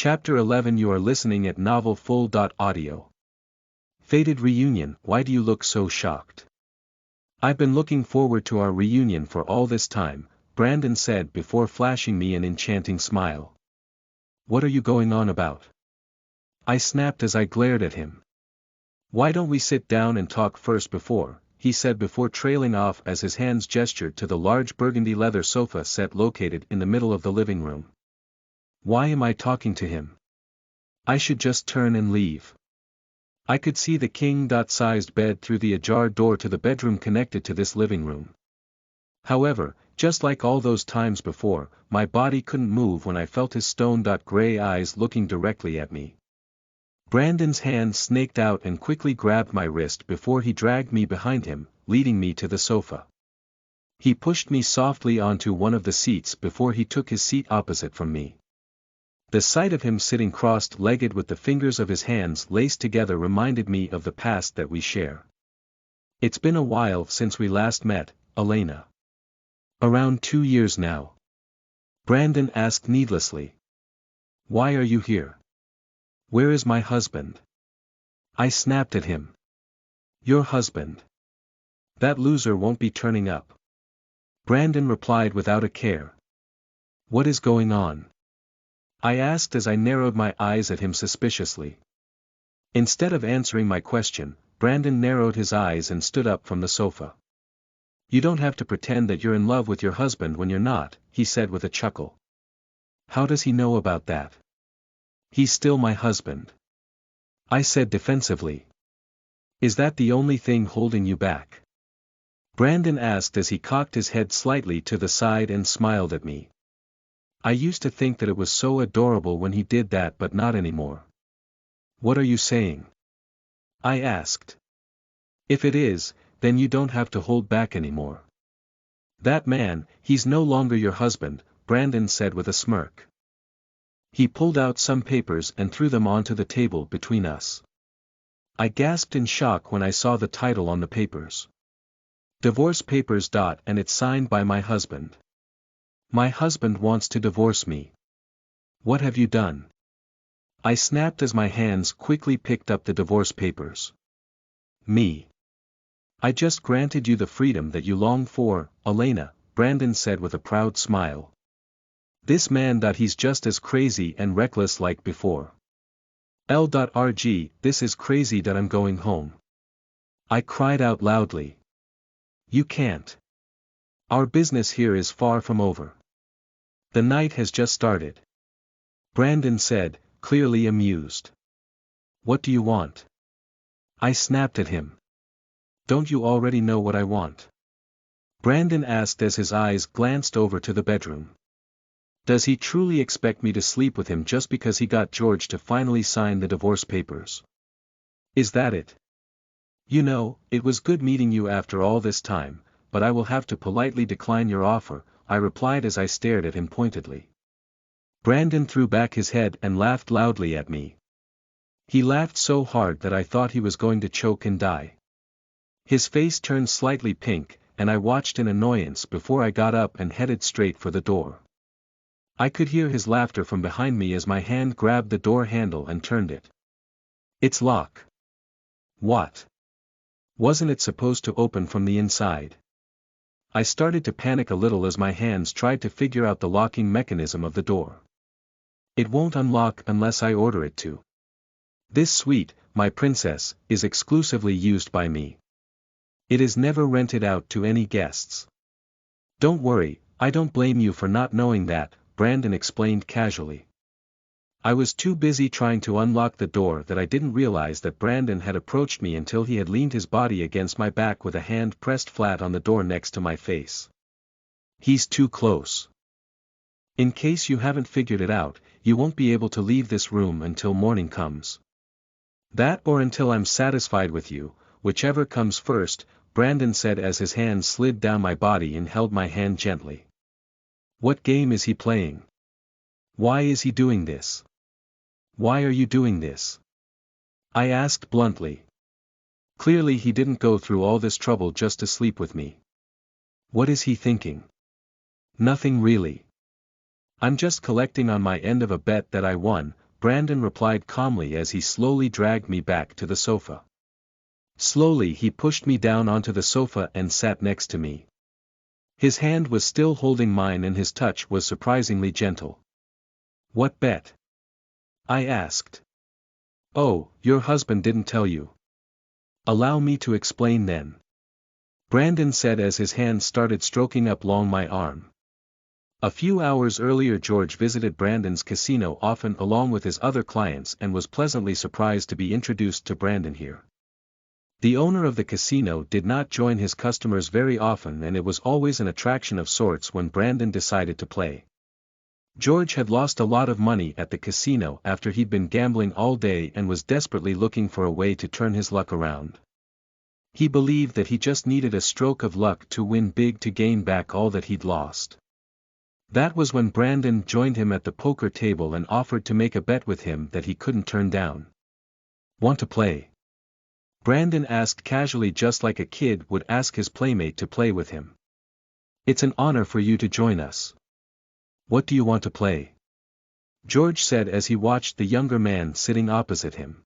Chapter 11. You are listening at Novel Full. Audio. Fated reunion. Why do you look so shocked? I've been looking forward to our reunion for all this time, Brandon said before flashing me an enchanting smile. What are you going on about? I snapped as I glared at him. Why don't we sit down and talk first he said before trailing off as his hands gestured to the large burgundy leather sofa set located in the middle of the living room. Why am I talking to him? I should just turn and leave. I could see the king-sized bed through the ajar door to the bedroom connected to this living room. However, just like all those times before, my body couldn't move when I felt his stone-gray eyes looking directly at me. Brandon's hand snaked out and quickly grabbed my wrist before he dragged me behind him, leading me to the sofa. He pushed me softly onto one of the seats before he took his seat opposite from me. The sight of him sitting crossed-legged with the fingers of his hands laced together reminded me of the past that we share. It's been a while since we last met, Elena. Around 2 years now. Brandon asked needlessly. Why are you here? Where is my husband? I snapped at him. Your husband? That loser won't be turning up. Brandon replied without a care. What is going on? I asked as I narrowed my eyes at him suspiciously. Instead of answering my question, Brandon narrowed his eyes and stood up from the sofa. You don't have to pretend that you're in love with your husband when you're not, he said with a chuckle. How does he know about that? He's still my husband. I said defensively. Is that the only thing holding you back? Brandon asked as he cocked his head slightly to the side and smiled at me. I used to think that it was so adorable when he did that, but not anymore. What are you saying? I asked. If it is, then you don't have to hold back anymore. That man, he's no longer your husband, Brandon said with a smirk. He pulled out some papers and threw them onto the table between us. I gasped in shock when I saw the title on the papers. Divorce papers. And it's signed by my husband. My husband wants to divorce me. What have you done? I snapped as my hands quickly picked up the divorce papers. Me. I just granted you the freedom that you long for, Elena, Brandon said with a proud smile. This man. He's just as crazy and reckless like before. L.RG, this is crazy. I'm going home. I cried out loudly. You can't. Our business here is far from over. The night has just started. Brandon said, clearly amused. What do you want? I snapped at him. Don't you already know what I want? Brandon asked as his eyes glanced over to the bedroom. Does he truly expect me to sleep with him just because he got George to finally sign the divorce papers? Is that it? You know, it was good meeting you after all this time, but I will have to politely decline your offer, I replied as I stared at him pointedly. Brandon threw back his head and laughed loudly at me. He laughed so hard that I thought he was going to choke and die. His face turned slightly pink, and I watched in annoyance before I got up and headed straight for the door. I could hear his laughter from behind me as my hand grabbed the door handle and turned it. It's locked. What? Wasn't it supposed to open from the inside? I started to panic a little as my hands tried to figure out the locking mechanism of the door. It won't unlock unless I order it to. This suite, my princess, is exclusively used by me. It is never rented out to any guests. Don't worry, I don't blame you for not knowing that, Brandon explained casually. I was too busy trying to unlock the door that I didn't realize that Brandon had approached me until he had leaned his body against my back with a hand pressed flat on the door next to my face. He's too close. In case you haven't figured it out, you won't be able to leave this room until morning comes. That or until I'm satisfied with you, whichever comes first, Brandon said as his hand slid down my body and held my hand gently. What game is he playing? Why is he doing this? Why are you doing this? I asked bluntly. Clearly he didn't go through all this trouble just to sleep with me. What is he thinking? Nothing really. I'm just collecting on my end of a bet that I won, Brandon replied calmly as he slowly dragged me back to the sofa. Slowly he pushed me down onto the sofa and sat next to me. His hand was still holding mine and his touch was surprisingly gentle. "What bet?" I asked. "Oh, your husband didn't tell you." "Allow me to explain then," Brandon said as his hand started stroking up along my arm. A few hours earlier George visited Brandon's casino often along with his other clients and was pleasantly surprised to be introduced to Brandon here. The owner of the casino did not join his customers very often and it was always an attraction of sorts when Brandon decided to play. George had lost a lot of money at the casino after he'd been gambling all day and was desperately looking for a way to turn his luck around. He believed that he just needed a stroke of luck to win big to gain back all that he'd lost. That was when Brandon joined him at the poker table and offered to make a bet with him that he couldn't turn down. "Want to play?" Brandon asked casually, just like a kid would ask his playmate to play with him. "It's an honor for you to join us." "What do you want to play?" George said as he watched the younger man sitting opposite him.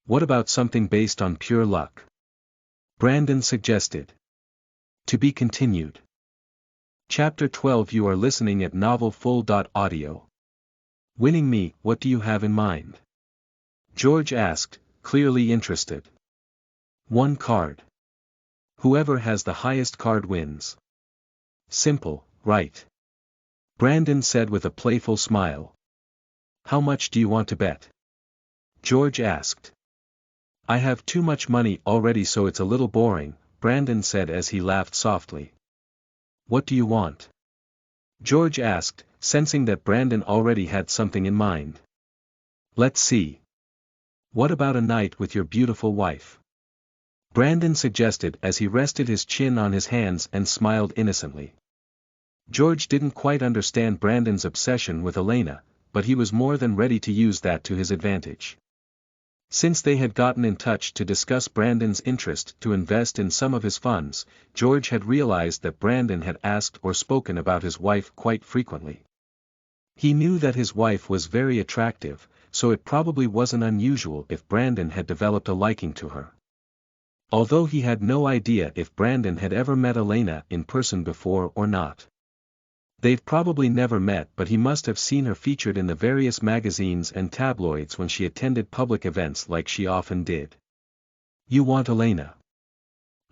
"What about something based on pure luck?" Brandon suggested. To be continued. Chapter 12. You are listening at NovelFull.audio. "Winning me, what do you have in mind?" George asked, clearly interested. "One card. Whoever has the highest card wins." "Simple, right?" Brandon said with a playful smile. "How much do you want to bet?" George asked. "I have too much money already so it's a little boring," Brandon said as he laughed softly. "What do you want?" George asked, sensing that Brandon already had something in mind. "Let's see. What about a night with your beautiful wife?" Brandon suggested as he rested his chin on his hands and smiled innocently. George didn't quite understand Brandon's obsession with Elena, but he was more than ready to use that to his advantage. Since they had gotten in touch to discuss Brandon's interest to invest in some of his funds, George had realized that Brandon had asked or spoken about his wife quite frequently. He knew that his wife was very attractive, so it probably wasn't unusual if Brandon had developed a liking to her. Although he had no idea if Brandon had ever met Elena in person before or not. They'd probably never met, but he must have seen her featured in the various magazines and tabloids when she attended public events like she often did. "You want Elena?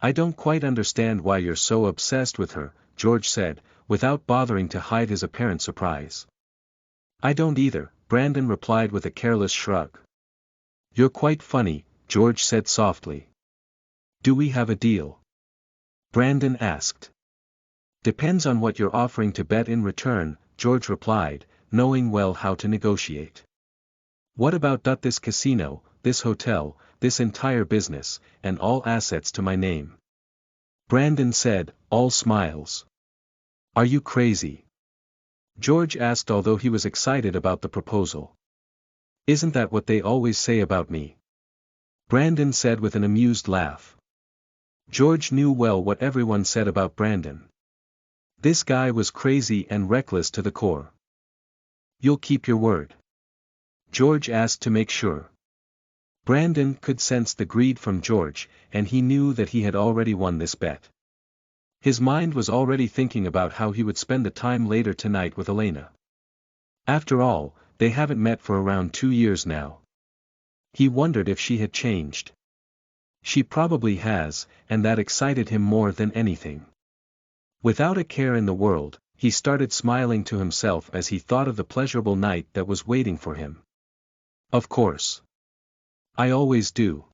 I don't quite understand why you're so obsessed with her," George said, without bothering to hide his apparent surprise. "I don't either," Brandon replied with a careless shrug. "You're quite funny," George said softly. "Do we have a deal?" Brandon asked. "Depends on what you're offering to bet in return," George replied, knowing well how to negotiate. "What about this casino, this hotel, this entire business, and all assets to my name?" Brandon said, all smiles. "Are you crazy?" George asked, although he was excited about the proposal. "Isn't that what they always say about me?" Brandon said with an amused laugh. George knew well what everyone said about Brandon. This guy was crazy and reckless to the core. "You'll keep your word?" George asked to make sure. Brandon could sense the greed from George, and he knew that he had already won this bet. His mind was already thinking about how he would spend the time later tonight with Elena. After all, they haven't met for around 2 years now. He wondered if she had changed. She probably has, and that excited him more than anything. Without a care in the world, he started smiling to himself as he thought of the pleasurable night that was waiting for him. "Of course. I always do.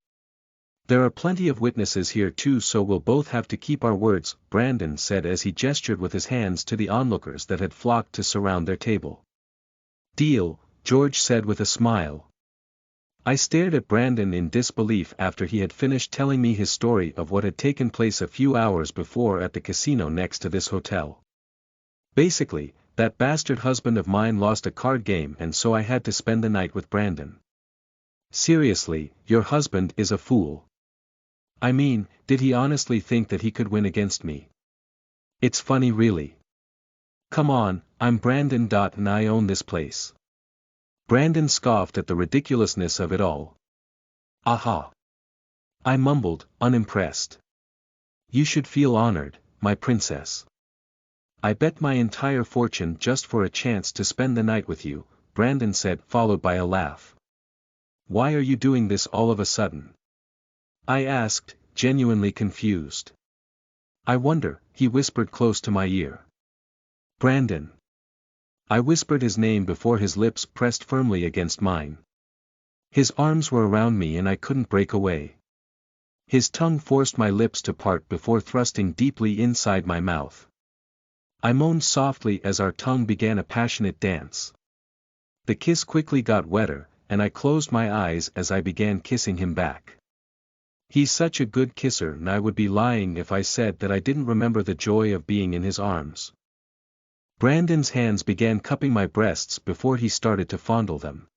There are plenty of witnesses here too, so we'll both have to keep our words," Brandon said as he gestured with his hands to the onlookers that had flocked to surround their table. "Deal," George said with a smile. I stared at Brandon in disbelief after he had finished telling me his story of what had taken place a few hours before at the casino next to this hotel. "Basically, that bastard husband of mine lost a card game and so I had to spend the night with Brandon." "Seriously, your husband is a fool. I mean, did he honestly think that he could win against me? It's funny really. Come on, I'm Brandon. And I own this place. Brandon scoffed at the ridiculousness of it all. Aha! I mumbled, unimpressed. You should feel honored, my princess. I bet my entire fortune just for a chance to spend the night with you, Brandon said, followed by a laugh. Why are you doing this all of a sudden? I asked, genuinely confused. I wonder, he whispered close to my ear. Brandon. I whispered his name before his lips pressed firmly against mine. His arms were around me and I couldn't break away. His tongue forced my lips to part before thrusting deeply inside my mouth. I moaned softly as our tongue began a passionate dance. The kiss quickly got wetter, and I closed my eyes as I began kissing him back. He's such a good kisser, and I would be lying if I said that I didn't remember the joy of being in his arms. Brandon's hands began cupping my breasts before he started to fondle them.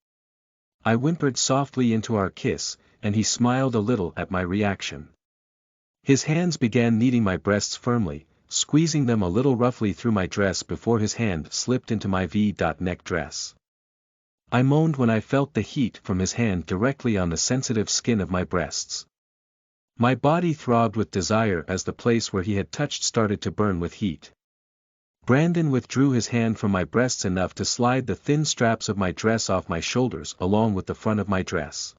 I whimpered softly into our kiss, and he smiled a little at my reaction. His hands began kneading my breasts firmly, squeezing them a little roughly through my dress before his hand slipped into my V-neck dress. I moaned when I felt the heat from his hand directly on the sensitive skin of my breasts. My body throbbed with desire as the place where he had touched started to burn with heat. Brandon withdrew his hand from my breasts enough to slide the thin straps of my dress off my shoulders along with the front of my dress.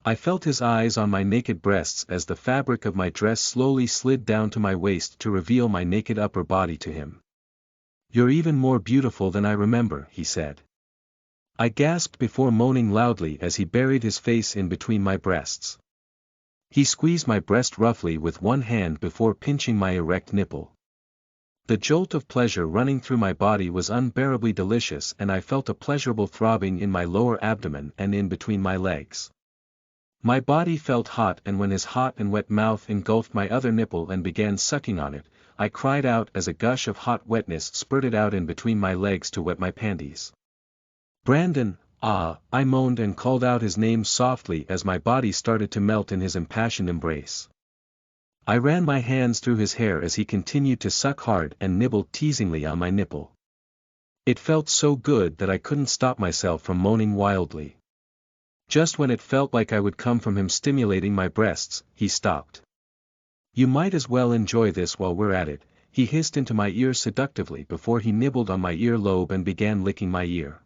I felt his eyes on my naked breasts as the fabric of my dress slowly slid down to my waist to reveal my naked upper body to him. You're even more beautiful than I remember, he said. I gasped before moaning loudly as he buried his face in between my breasts. He squeezed my breast roughly with one hand before pinching my erect nipple. The jolt of pleasure running through my body was unbearably delicious, and I felt a pleasurable throbbing in my lower abdomen and in between my legs. My body felt hot, and when his hot and wet mouth engulfed my other nipple and began sucking on it, I cried out as a gush of hot wetness spurted out in between my legs to wet my panties. Brandon, ah, I moaned and called out his name softly as my body started to melt in his impassioned embrace. I ran my hands through his hair as he continued to suck hard and nibbled teasingly on my nipple. It felt so good that I couldn't stop myself from moaning wildly. Just when it felt like I would come from him stimulating my breasts, he stopped. You might as well enjoy this while we're at it, he hissed into my ear seductively before he nibbled on my ear lobe and began licking my ear.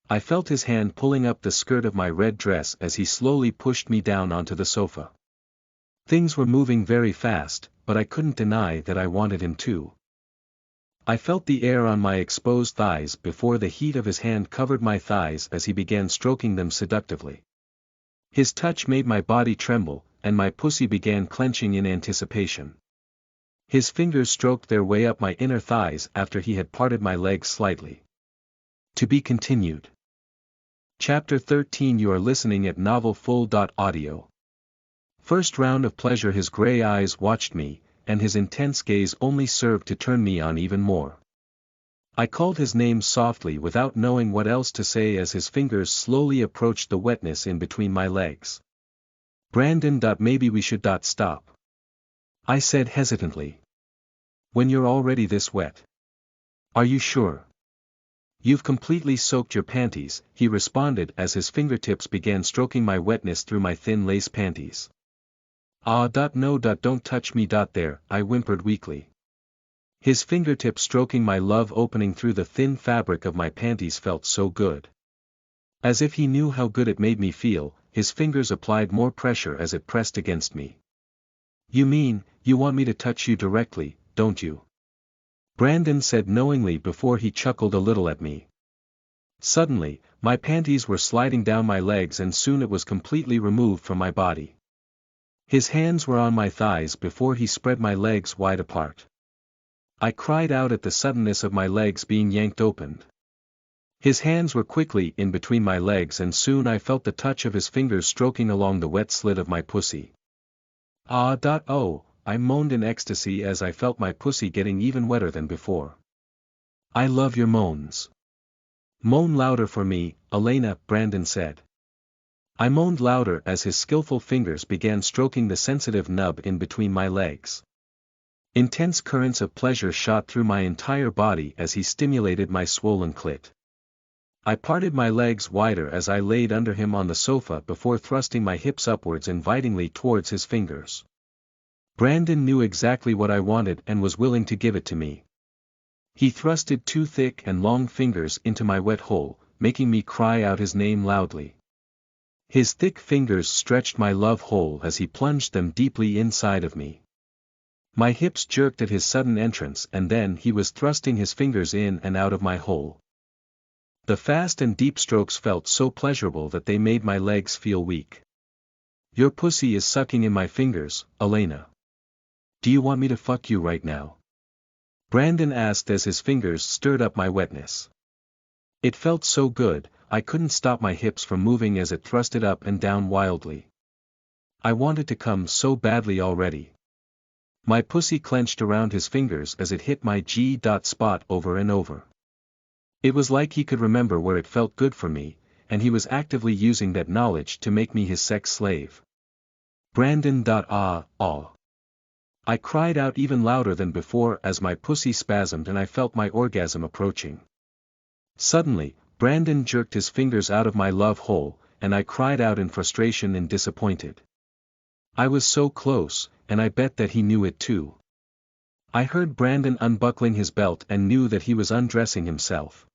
I felt his hand pulling up the skirt of my red dress as he slowly pushed me down onto the sofa. Things were moving very fast, but I couldn't deny that I wanted him to. I felt the air on my exposed thighs before the heat of his hand covered my thighs as he began stroking them seductively. His touch made my body tremble, and my pussy began clenching in anticipation. His fingers stroked their way up my inner thighs after he had parted my legs slightly. To be continued. Chapter 13. You are listening at NovelFull.audio. First round of pleasure. His gray eyes watched me, and his intense gaze only served to turn me on even more. I called his name softly without knowing what else to say as his fingers slowly approached the wetness in between my legs. Brandon. Maybe we should stop. I said hesitantly. When you're already this wet? Are you sure? You've completely soaked your panties, he responded as his fingertips began stroking my wetness through my thin lace panties. Ah, no, don't touch me. There, I whimpered weakly. His fingertips stroking my love opening through the thin fabric of my panties felt so good. As if he knew how good it made me feel, his fingers applied more pressure as it pressed against me. You mean, you want me to touch you directly, don't you? Brandon said knowingly before he chuckled a little at me. Suddenly, my panties were sliding down my legs and soon it was completely removed from my body. His hands were on my thighs before he spread my legs wide apart. I cried out at the suddenness of my legs being yanked open. His hands were quickly in between my legs and soon I felt the touch of his fingers stroking along the wet slit of my pussy. Ah, oh, I moaned in ecstasy as I felt my pussy getting even wetter than before. I love your moans. Moan louder for me, Elena, Brandon said. I moaned louder as his skillful fingers began stroking the sensitive nub in between my legs. Intense currents of pleasure shot through my entire body as he stimulated my swollen clit. I parted my legs wider as I laid under him on the sofa before thrusting my hips upwards invitingly towards his fingers. Brandon knew exactly what I wanted and was willing to give it to me. He thrusted 2 thick and long fingers into my wet hole, making me cry out his name loudly. His thick fingers stretched my love hole as he plunged them deeply inside of me. My hips jerked at his sudden entrance and then he was thrusting his fingers in and out of my hole. The fast and deep strokes felt so pleasurable that they made my legs feel weak. "Your pussy is sucking in my fingers, Elena. Do you want me to fuck you right now?" Brandon asked as his fingers stirred up my wetness. It felt so good, I couldn't stop my hips from moving as it thrusted up and down wildly. I wanted to come so badly already. My pussy clenched around his fingers as it hit my G-spot over and over. It was like he could remember where it felt good for me, and he was actively using that knowledge to make me his sex slave. Brandon. Ah. I cried out even louder than before as my pussy spasmed and I felt my orgasm approaching. Suddenly, Brandon jerked his fingers out of my love hole, and I cried out in frustration and disappointed. I was so close, and I bet that he knew it too. I heard Brandon unbuckling his belt and knew that he was undressing himself.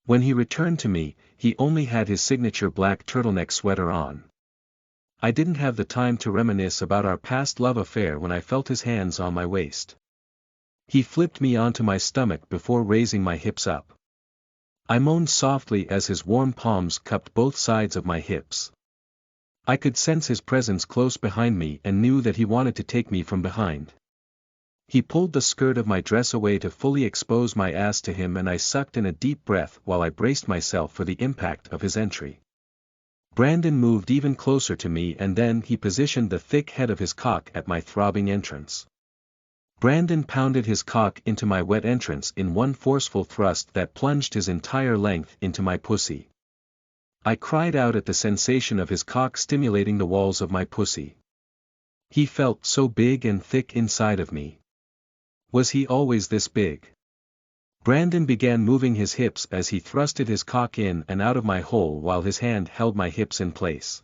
When he returned to me, he only had his signature black turtleneck sweater on. I didn't have the time to reminisce about our past love affair when I felt his hands on my waist. He flipped me onto my stomach before raising my hips up. I moaned softly as his warm palms cupped both sides of my hips. I could sense his presence close behind me and knew that he wanted to take me from behind. He pulled the skirt of my dress away to fully expose my ass to him and I sucked in a deep breath while I braced myself for the impact of his entry. Brandon moved even closer to me and then he positioned the thick head of his cock at my throbbing entrance. Brandon pounded his cock into my wet entrance in one forceful thrust that plunged his entire length into my pussy. I cried out at the sensation of his cock stimulating the walls of my pussy. He felt so big and thick inside of me. Was he always this big? Brandon began moving his hips as he thrusted his cock in and out of my hole while his hand held my hips in place.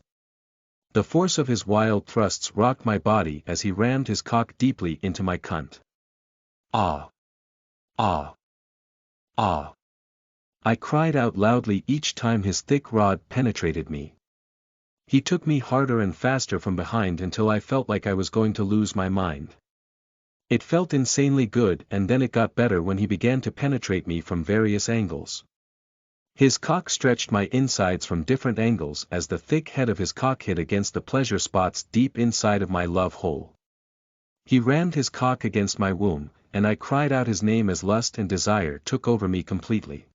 The force of his wild thrusts rocked my body as he rammed his cock deeply into my cunt. Ah! Ah! Ah! I cried out loudly each time his thick rod penetrated me. He took me harder and faster from behind until I felt like I was going to lose my mind. It felt insanely good and then it got better when he began to penetrate me from various angles. His cock stretched my insides from different angles as the thick head of his cock hit against the pleasure spots deep inside of my love hole. He rammed his cock against my womb, and I cried out his name as lust and desire took over me completely.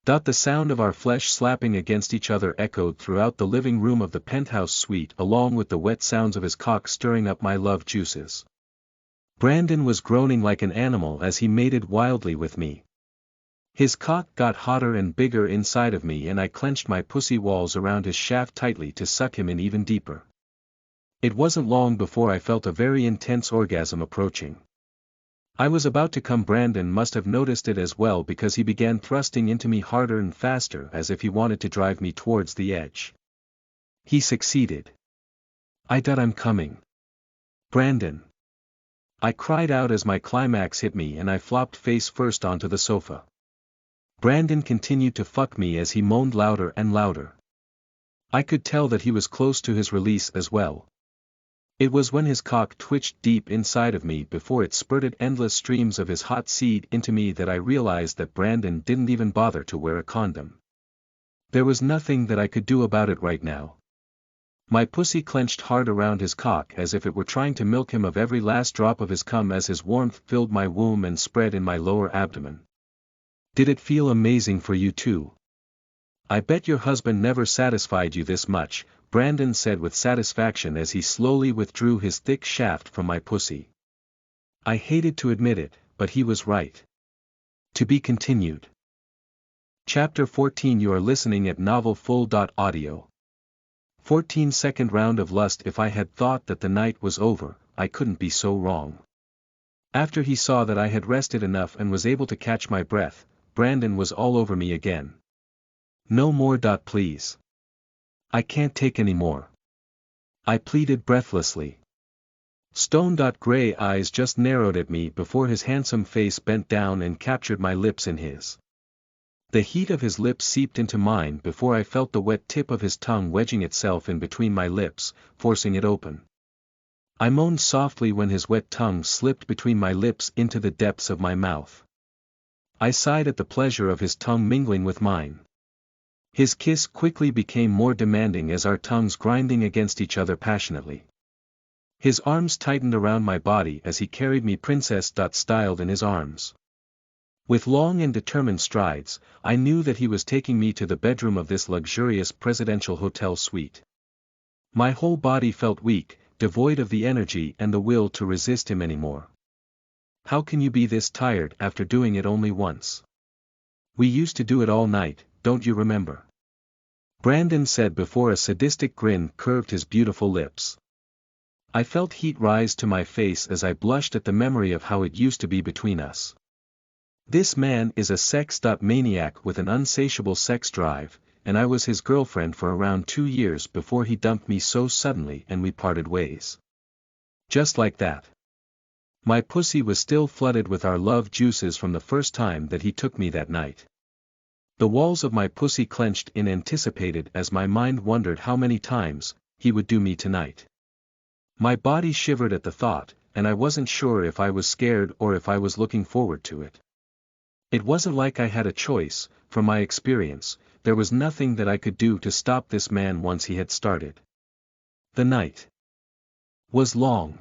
The sound of our flesh slapping against each other echoed throughout the living room of the penthouse suite along with the wet sounds of his cock stirring up my love juices. Brandon was groaning like an animal as he mated wildly with me. His cock got hotter and bigger inside of me and I clenched my pussy walls around his shaft tightly to suck him in even deeper. It wasn't long before I felt a very intense orgasm approaching. I was about to come. Brandon must have noticed it as well because he began thrusting into me harder and faster as if he wanted to drive me towards the edge. He succeeded. I'm coming. Brandon. I cried out as my climax hit me and I flopped face first onto the sofa. Brandon continued to fuck me as he moaned louder and louder. I could tell that he was close to his release as well. It was when his cock twitched deep inside of me before it spurted endless streams of his hot seed into me that I realized that Brandon didn't even bother to wear a condom. There was nothing that I could do about it right now. My pussy clenched hard around his cock as if it were trying to milk him of every last drop of his cum as his warmth filled my womb and spread in my lower abdomen. Did it feel amazing for you too? I bet your husband never satisfied you this much, Brandon said with satisfaction as he slowly withdrew his thick shaft from my pussy. I hated to admit it, but he was right. To be continued. Chapter 14. You are listening at NovelFull.audio. 14-second round of lust. If I had thought that the night was over, I couldn't be so wrong. After he saw that I had rested enough and was able to catch my breath, Brandon was all over me again. No more. Please. I can't take any more. I pleaded breathlessly. Stone. Gray eyes just narrowed at me before his handsome face bent down and captured my lips in his. The heat of his lips seeped into mine before I felt the wet tip of his tongue wedging itself in between my lips, forcing it open. I moaned softly when his wet tongue slipped between my lips into the depths of my mouth. I sighed at the pleasure of his tongue mingling with mine. His kiss quickly became more demanding as our tongues grinding against each other passionately. His arms tightened around my body as he carried me princess-styled in his arms. With long and determined strides, I knew that he was taking me to the bedroom of this luxurious presidential hotel suite. My whole body felt weak, devoid of the energy and the will to resist him anymore. How can you be this tired after doing it only once? We used to do it all night, don't you remember? Brandon said before a sadistic grin curved his beautiful lips. I felt heat rise to my face as I blushed at the memory of how it used to be between us. This man is a sex maniac with an insatiable sex drive, and I was his girlfriend for around 2 years before he dumped me so suddenly and we parted ways. Just like that. My pussy was still flooded with our love juices from the first time that he took me that night. The walls of my pussy clenched in anticipated as my mind wondered how many times he would do me tonight. My body shivered at the thought, and I wasn't sure if I was scared or if I was looking forward to it. It wasn't like I had a choice. From my experience, there was nothing that I could do to stop this man once he had started. The night was long.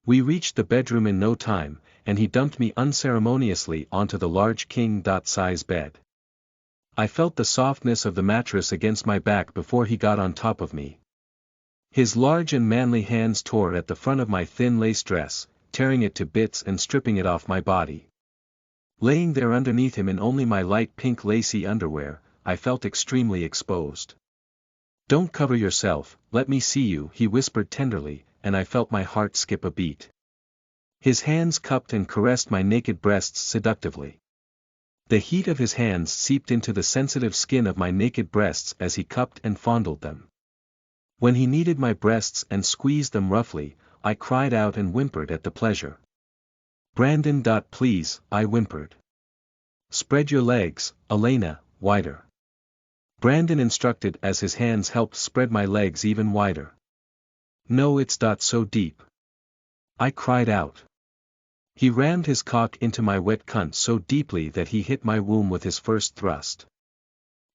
We reached the bedroom in no time, and he dumped me unceremoniously onto the large king-size bed. I felt the softness of the mattress against my back before he got on top of me. His large and manly hands tore at the front of my thin lace dress, tearing it to bits and stripping it off my body. Laying there underneath him in only my light pink lacy underwear, I felt extremely exposed. Don't cover yourself, let me see you, he whispered tenderly, and I felt my heart skip a beat. His hands cupped and caressed my naked breasts seductively. The heat of his hands seeped into the sensitive skin of my naked breasts as he cupped and fondled them. When he kneaded my breasts and squeezed them roughly, I cried out and whimpered at the pleasure. Brandon. Please, I whimpered. Spread your legs, Elena, wider. Brandon instructed as his hands helped spread my legs even wider. No, it's so deep. I cried out. He rammed his cock into my wet cunt so deeply that he hit my womb with his first thrust.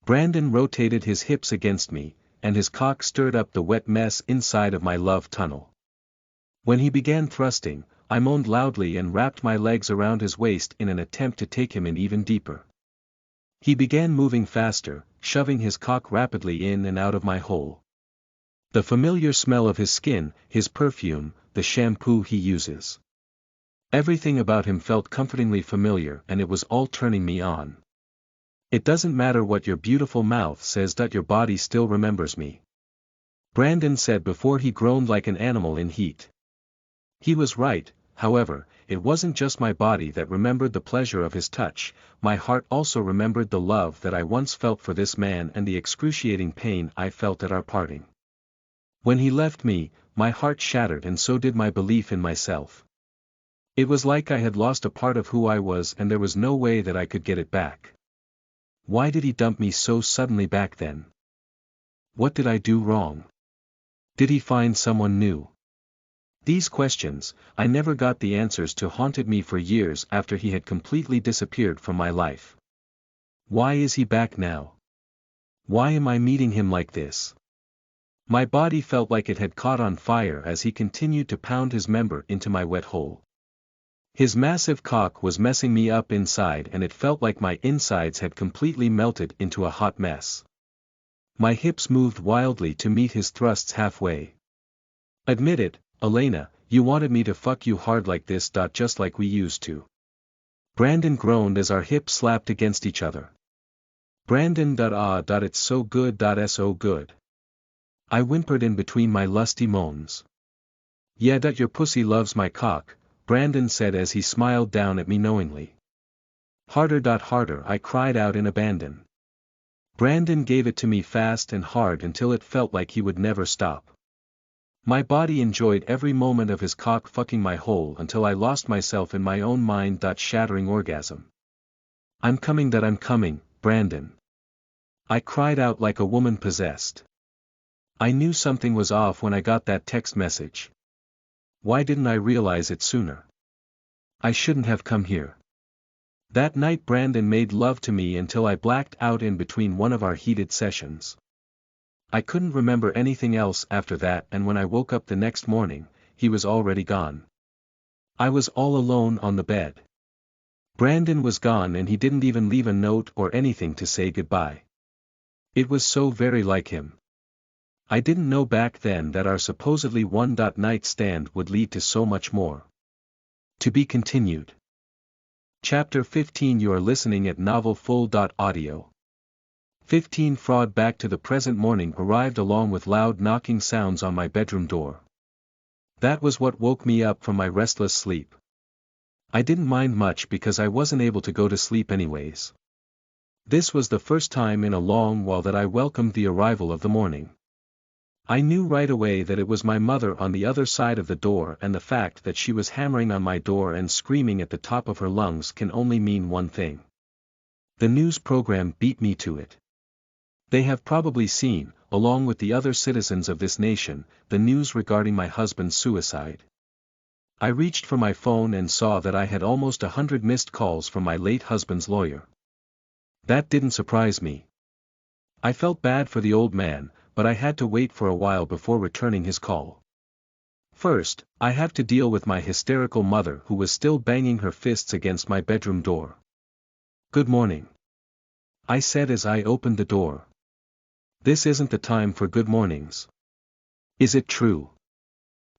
Brandon rotated his hips against me, and his cock stirred up the wet mess inside of my love tunnel. When he began thrusting, I moaned loudly and wrapped my legs around his waist in an attempt to take him in even deeper. He began moving faster, shoving his cock rapidly in and out of my hole. The familiar smell of his skin, his perfume, the shampoo he uses. Everything about him felt comfortingly familiar and it was all turning me on. It doesn't matter what your beautiful mouth says, your body still remembers me. Brandon said before he groaned like an animal in heat. He was right, however, it wasn't just my body that remembered the pleasure of his touch, my heart also remembered the love that I once felt for this man and the excruciating pain I felt at our parting. When he left me, my heart shattered and so did my belief in myself. It was like I had lost a part of who I was and there was no way that I could get it back. Why did he dump me so suddenly back then? What did I do wrong? Did he find someone new? These questions, I never got the answers to, haunted me for years after he had completely disappeared from my life. Why is he back now? Why am I meeting him like this? My body felt like it had caught on fire as he continued to pound his member into my wet hole. His massive cock was messing me up inside and it felt like my insides had completely melted into a hot mess. My hips moved wildly to meet his thrusts halfway. Admit it, Elena, you wanted me to fuck you hard like this. Just like we used to. Brandon groaned as our hips slapped against each other. Brandon. It's so good. So good. I whimpered in between my lusty moans. Yeah. Your pussy loves my cock, Brandon said as he smiled down at me knowingly. Harder. Harder, I cried out in abandon. Brandon gave it to me fast and hard until it felt like he would never stop. My body enjoyed every moment of his cock fucking my hole until I lost myself in my own mind-shattering orgasm. I'm coming, Brandon. I cried out like a woman possessed. I knew something was off when I got that text message. Why didn't I realize it sooner? I shouldn't have come here. That night Brandon made love to me until I blacked out in between one of our heated sessions. I couldn't remember anything else after that, and when I woke up the next morning, he was already gone. I was all alone on the bed. Brandon was gone and he didn't even leave a note or anything to say goodbye. It was so very like him. I didn't know back then that our supposedly one-night stand would lead to so much more. To be continued. Chapter 15. You are listening at NovelFull.audio. 15. Fraud. Back to the present morning arrived along with loud knocking sounds on my bedroom door. That was what woke me up from my restless sleep. I didn't mind much because I wasn't able to go to sleep anyways. This was the first time in a long while that I welcomed the arrival of the morning. I knew right away that it was my mother on the other side of the door, and the fact that she was hammering on my door and screaming at the top of her lungs can only mean one thing. The news program beat me to it. They have probably seen, along with the other citizens of this nation, the news regarding my husband's suicide. I reached for my phone and saw that I had almost 100 missed calls from my late husband's lawyer. That didn't surprise me. I felt bad for the old man, but I had to wait for a while before returning his call. First, I have to deal with my hysterical mother who was still banging her fists against my bedroom door. "Good morning," I said as I opened the door. "This isn't the time for good mornings." "Is it true?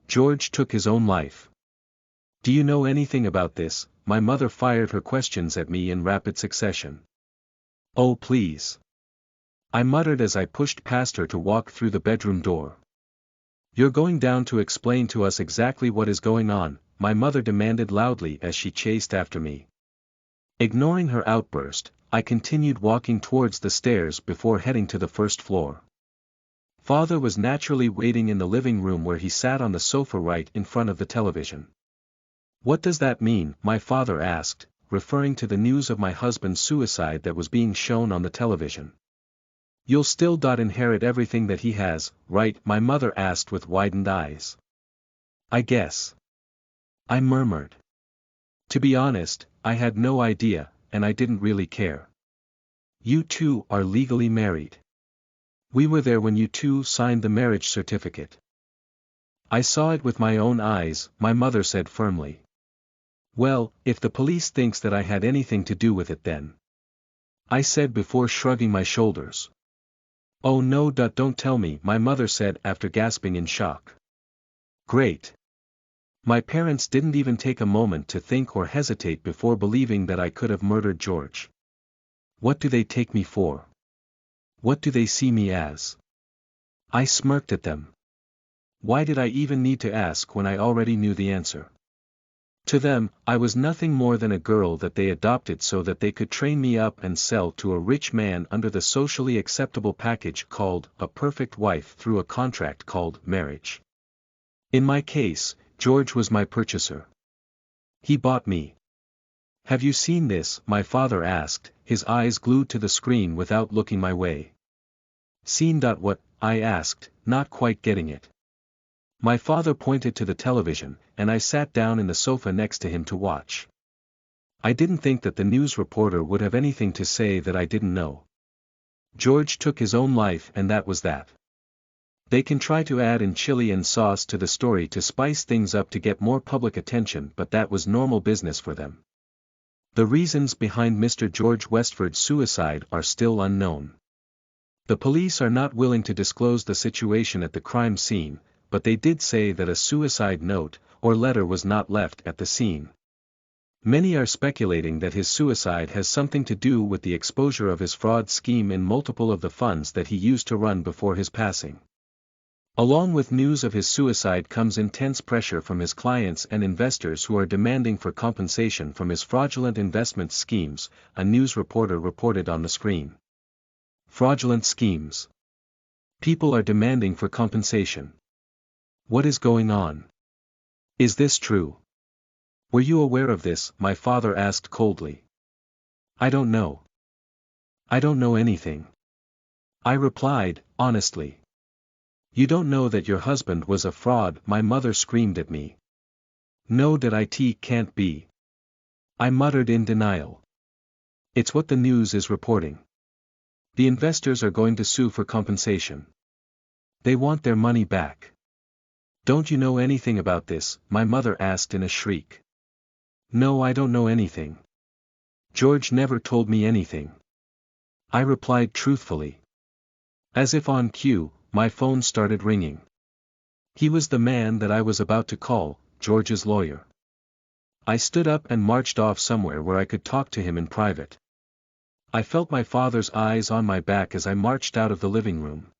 George took his own life. Do you know anything about this?" My mother fired her questions at me in rapid succession. "Oh please," I muttered as I pushed past her to walk through the bedroom door. "You're going down to explain to us exactly what is going on," my mother demanded loudly as she chased after me. Ignoring her outburst, I continued walking towards the stairs before heading to the first floor. Father was naturally waiting in the living room where he sat on the sofa right in front of the television. "What does that mean?" my father asked, referring to the news of my husband's suicide that was being shown on the television. "You'll still inherit everything that he has, right?" my mother asked with widened eyes. "I guess," I murmured. To be honest, I had no idea, and I didn't really care. "You two are legally married. We were there when you two signed the marriage certificate." "I saw it with my own eyes," my mother said firmly. "Well, if the police thinks that I had anything to do with it then," I said before shrugging my shoulders. "Oh no, don't tell me," my mother said after gasping in shock. Great. My parents didn't even take a moment to think or hesitate before believing that I could have murdered George. What do they take me for? What do they see me as? I smirked at them. Why did I even need to ask when I already knew the answer? To them, I was nothing more than a girl that they adopted so that they could train me up and sell to a rich man under the socially acceptable package called a perfect wife through a contract called marriage. In my case, George was my purchaser. He bought me. "Have you seen this?" my father asked, his eyes glued to the screen without looking my way. "Seen what?" I asked, not quite getting it. My father pointed to the television, and I sat down in the sofa next to him to watch. I didn't think that the news reporter would have anything to say that I didn't know. George took his own life and that was that. They can try to add in chili and sauce to the story to spice things up to get more public attention, but that was normal business for them. The reasons behind Mr. George Westford's suicide are still unknown. The police are not willing to disclose the situation at the crime scene, but they did say that a suicide note, or letter was not left at the scene. Many are speculating that his suicide has something to do with the exposure of his fraud scheme in multiple of the funds that he used to run before his passing. Along with news of his suicide comes intense pressure from his clients and investors who are demanding for compensation from his fraudulent investment schemes, a news reporter reported on the screen. Fraudulent schemes. People are demanding for compensation. What is going on? Is this true? Were you aware of this? My father asked coldly. I don't know. I don't know anything. I replied, honestly. You don't know that your husband was a fraud? My mother screamed at me. No, that it can't be. I muttered in denial. It's what the news is reporting. The investors are going to sue for compensation. They want their money back. Don't you know anything about this? My mother asked in a shriek. No, I don't know anything. George never told me anything. I replied truthfully. As if on cue, my phone started ringing. He was the man that I was about to call, George's lawyer. I stood up and marched off somewhere where I could talk to him in private. I felt my father's eyes on my back as I marched out of the living room.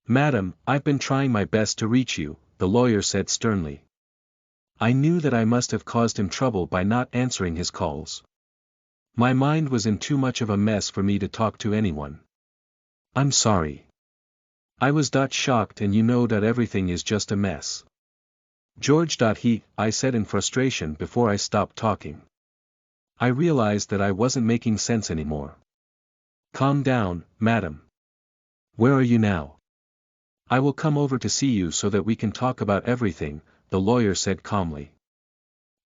Madam, I've been trying my best to reach you, the lawyer said sternly. I knew that I must have caused him trouble by not answering his calls. My mind was in too much of a mess for me to talk to anyone. I'm sorry. I was shocked, and you know that everything is just a mess. George, I said in frustration before I stopped talking. I realized that I wasn't making sense anymore. Calm down, madam. Where are you now? I will come over to see you so that we can talk about everything, the lawyer said calmly.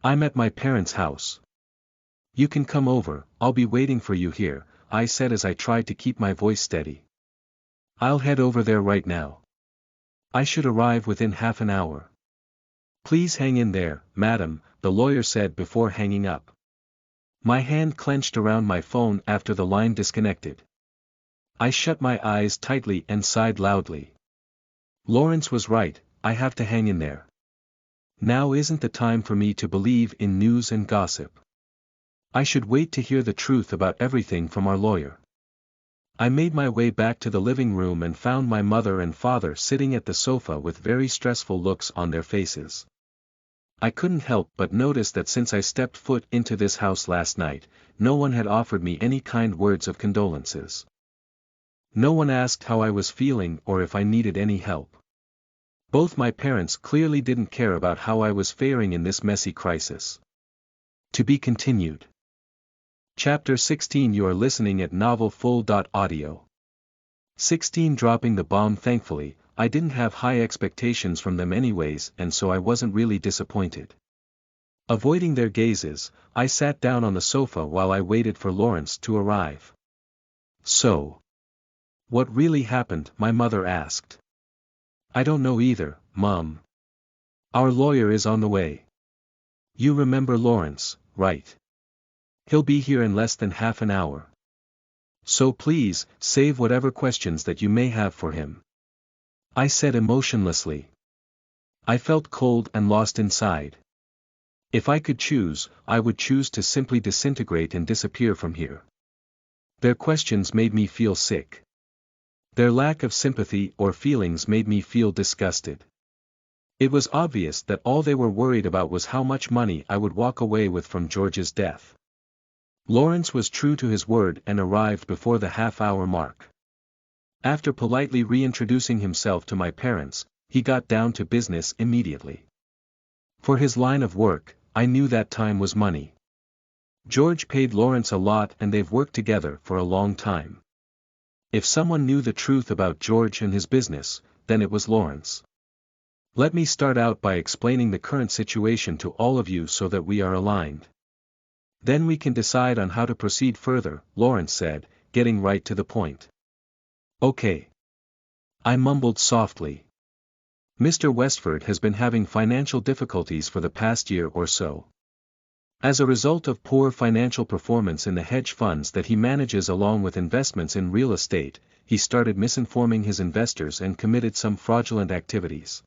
I'm at my parents' house. You can come over, I'll be waiting for you here, I said as I tried to keep my voice steady. I'll head over there right now. I should arrive within half an hour. Please hang in there, madam, the lawyer said before hanging up. My hand clenched around my phone after the line disconnected. I shut my eyes tightly and sighed loudly. Lawrence was right, I have to hang in there. Now isn't the time for me to believe in news and gossip. I should wait to hear the truth about everything from our lawyer. I made my way back to the living room and found my mother and father sitting at the sofa with very stressful looks on their faces. I couldn't help but notice that since I stepped foot into this house last night, no one had offered me any kind words of condolences. No one asked how I was feeling or if I needed any help. Both my parents clearly didn't care about how I was faring in this messy crisis. To be continued. Chapter 16. You are listening at novelfull.audio. 16. Dropping the bomb. Thankfully, I didn't have high expectations from them anyways, and so I wasn't really disappointed. Avoiding their gazes, I sat down on the sofa while I waited for Lawrence to arrive. So, what really happened? My mother asked. I don't know either, Mom. Our lawyer is on the way. You remember Lawrence, right? He'll be here in less than half an hour. So please, save whatever questions that you may have for him. I said emotionlessly. I felt cold and lost inside. If I could choose, I would choose to simply disintegrate and disappear from here. Their questions made me feel sick. Their lack of sympathy or feelings made me feel disgusted. It was obvious that all they were worried about was how much money I would walk away with from George's death. Lawrence was true to his word and arrived before the half-hour mark. After politely reintroducing himself to my parents, he got down to business immediately. For his line of work, I knew that time was money. George paid Lawrence a lot and they've worked together for a long time. If someone knew the truth about George and his business, then it was Lawrence. Let me start out by explaining the current situation to all of you so that we are aligned. Then we can decide on how to proceed further, Lawrence said, getting right to the point. Okay. I mumbled softly. Mr. Westford has been having financial difficulties for the past year or so. As a result of poor financial performance in the hedge funds that he manages along with investments in real estate, he started misinforming his investors and committed some fraudulent activities.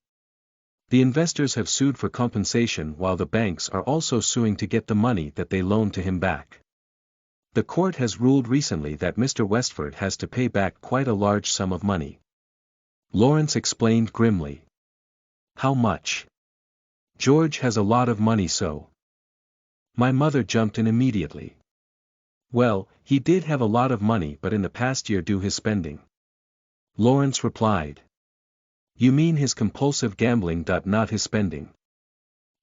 The investors have sued for compensation while the banks are also suing to get the money that they loaned to him back. The court has ruled recently that Mr. Westford has to pay back quite a large sum of money. Lawrence explained grimly. How much? George has a lot of money, so. My mother jumped in immediately. Well, he did have a lot of money but in the past year due his spending. Lawrence replied. You mean his compulsive gambling. Not his spending.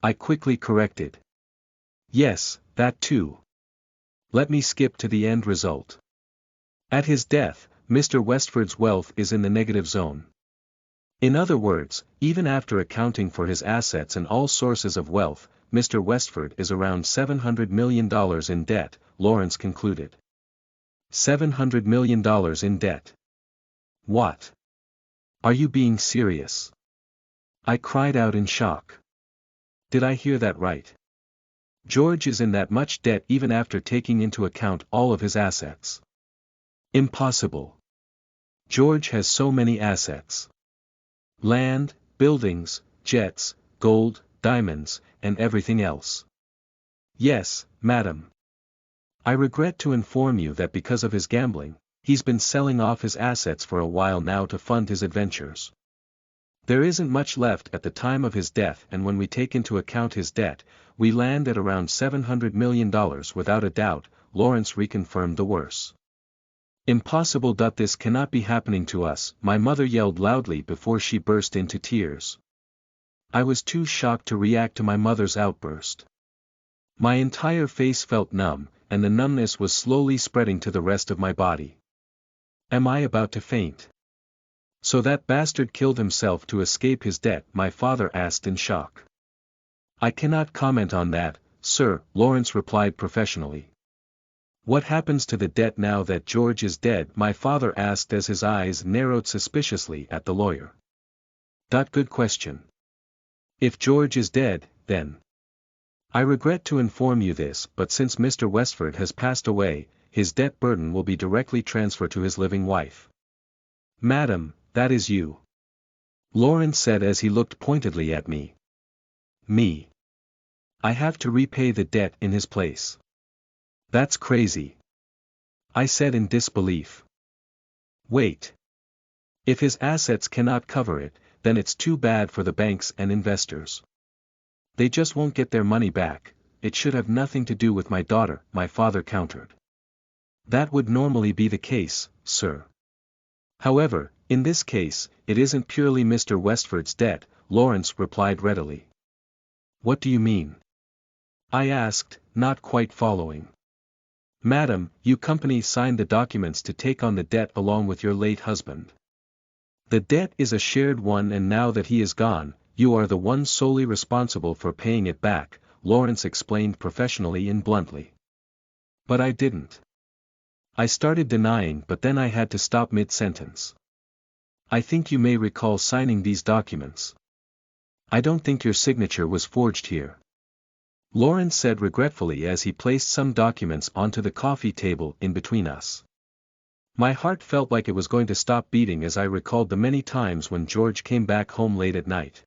I quickly corrected. Yes, that too. Let me skip to the end result. At his death, Mr. Westford's wealth is in the negative zone. In other words, even after accounting for his assets and all sources of wealth, Mr. Westford is around $700 million in debt, Lawrence concluded. $700 million in debt. What? Are you being serious? I cried out in shock. Did I hear that right? George is in that much debt even after taking into account all of his assets. Impossible. George has so many assets. Land, buildings, jets, gold, diamonds, and everything else. Yes, madam. I regret to inform you that because of his gambling, he's been selling off his assets for a while now to fund his adventures. There isn't much left at the time of his death, and when we take into account his debt, we land at around $700 million without a doubt, Lawrence reconfirmed the worse. Impossible. This cannot be happening to us, my mother yelled loudly before she burst into tears. I was too shocked to react to my mother's outburst. My entire face felt numb, and the numbness was slowly spreading to the rest of my body. Am I about to faint? So that bastard killed himself to escape his debt? My father asked in shock. I cannot comment on that, sir, Lawrence replied professionally. What happens to the debt now that George is dead? My father asked as his eyes narrowed suspiciously at the lawyer. Good question. If George is dead, then. I regret to inform you this, but since Mr. Westford has passed away, his debt burden will be directly transferred to his living wife. Madam, that is you. Lawrence said as he looked pointedly at me. Me. I have to repay the debt in his place. That's crazy. I said in disbelief. Wait. If his assets cannot cover it, then it's too bad for the banks and investors. They just won't get their money back. It should have nothing to do with my daughter, my father countered. That would normally be the case, sir. However, in this case, it isn't purely Mr. Westford's debt, Lawrence replied readily. What do you mean? I asked, not quite following. Madam, you company signed the documents to take on the debt along with your late husband. The debt is a shared one, and now that he is gone, you are the one solely responsible for paying it back, Lawrence explained professionally and bluntly. But I didn't. I started denying, but then I had to stop mid-sentence. I think you may recall signing these documents. I don't think your signature was forged here. Lawrence said regretfully as he placed some documents onto the coffee table in between us. My heart felt like it was going to stop beating as I recalled the many times when George came back home late at night.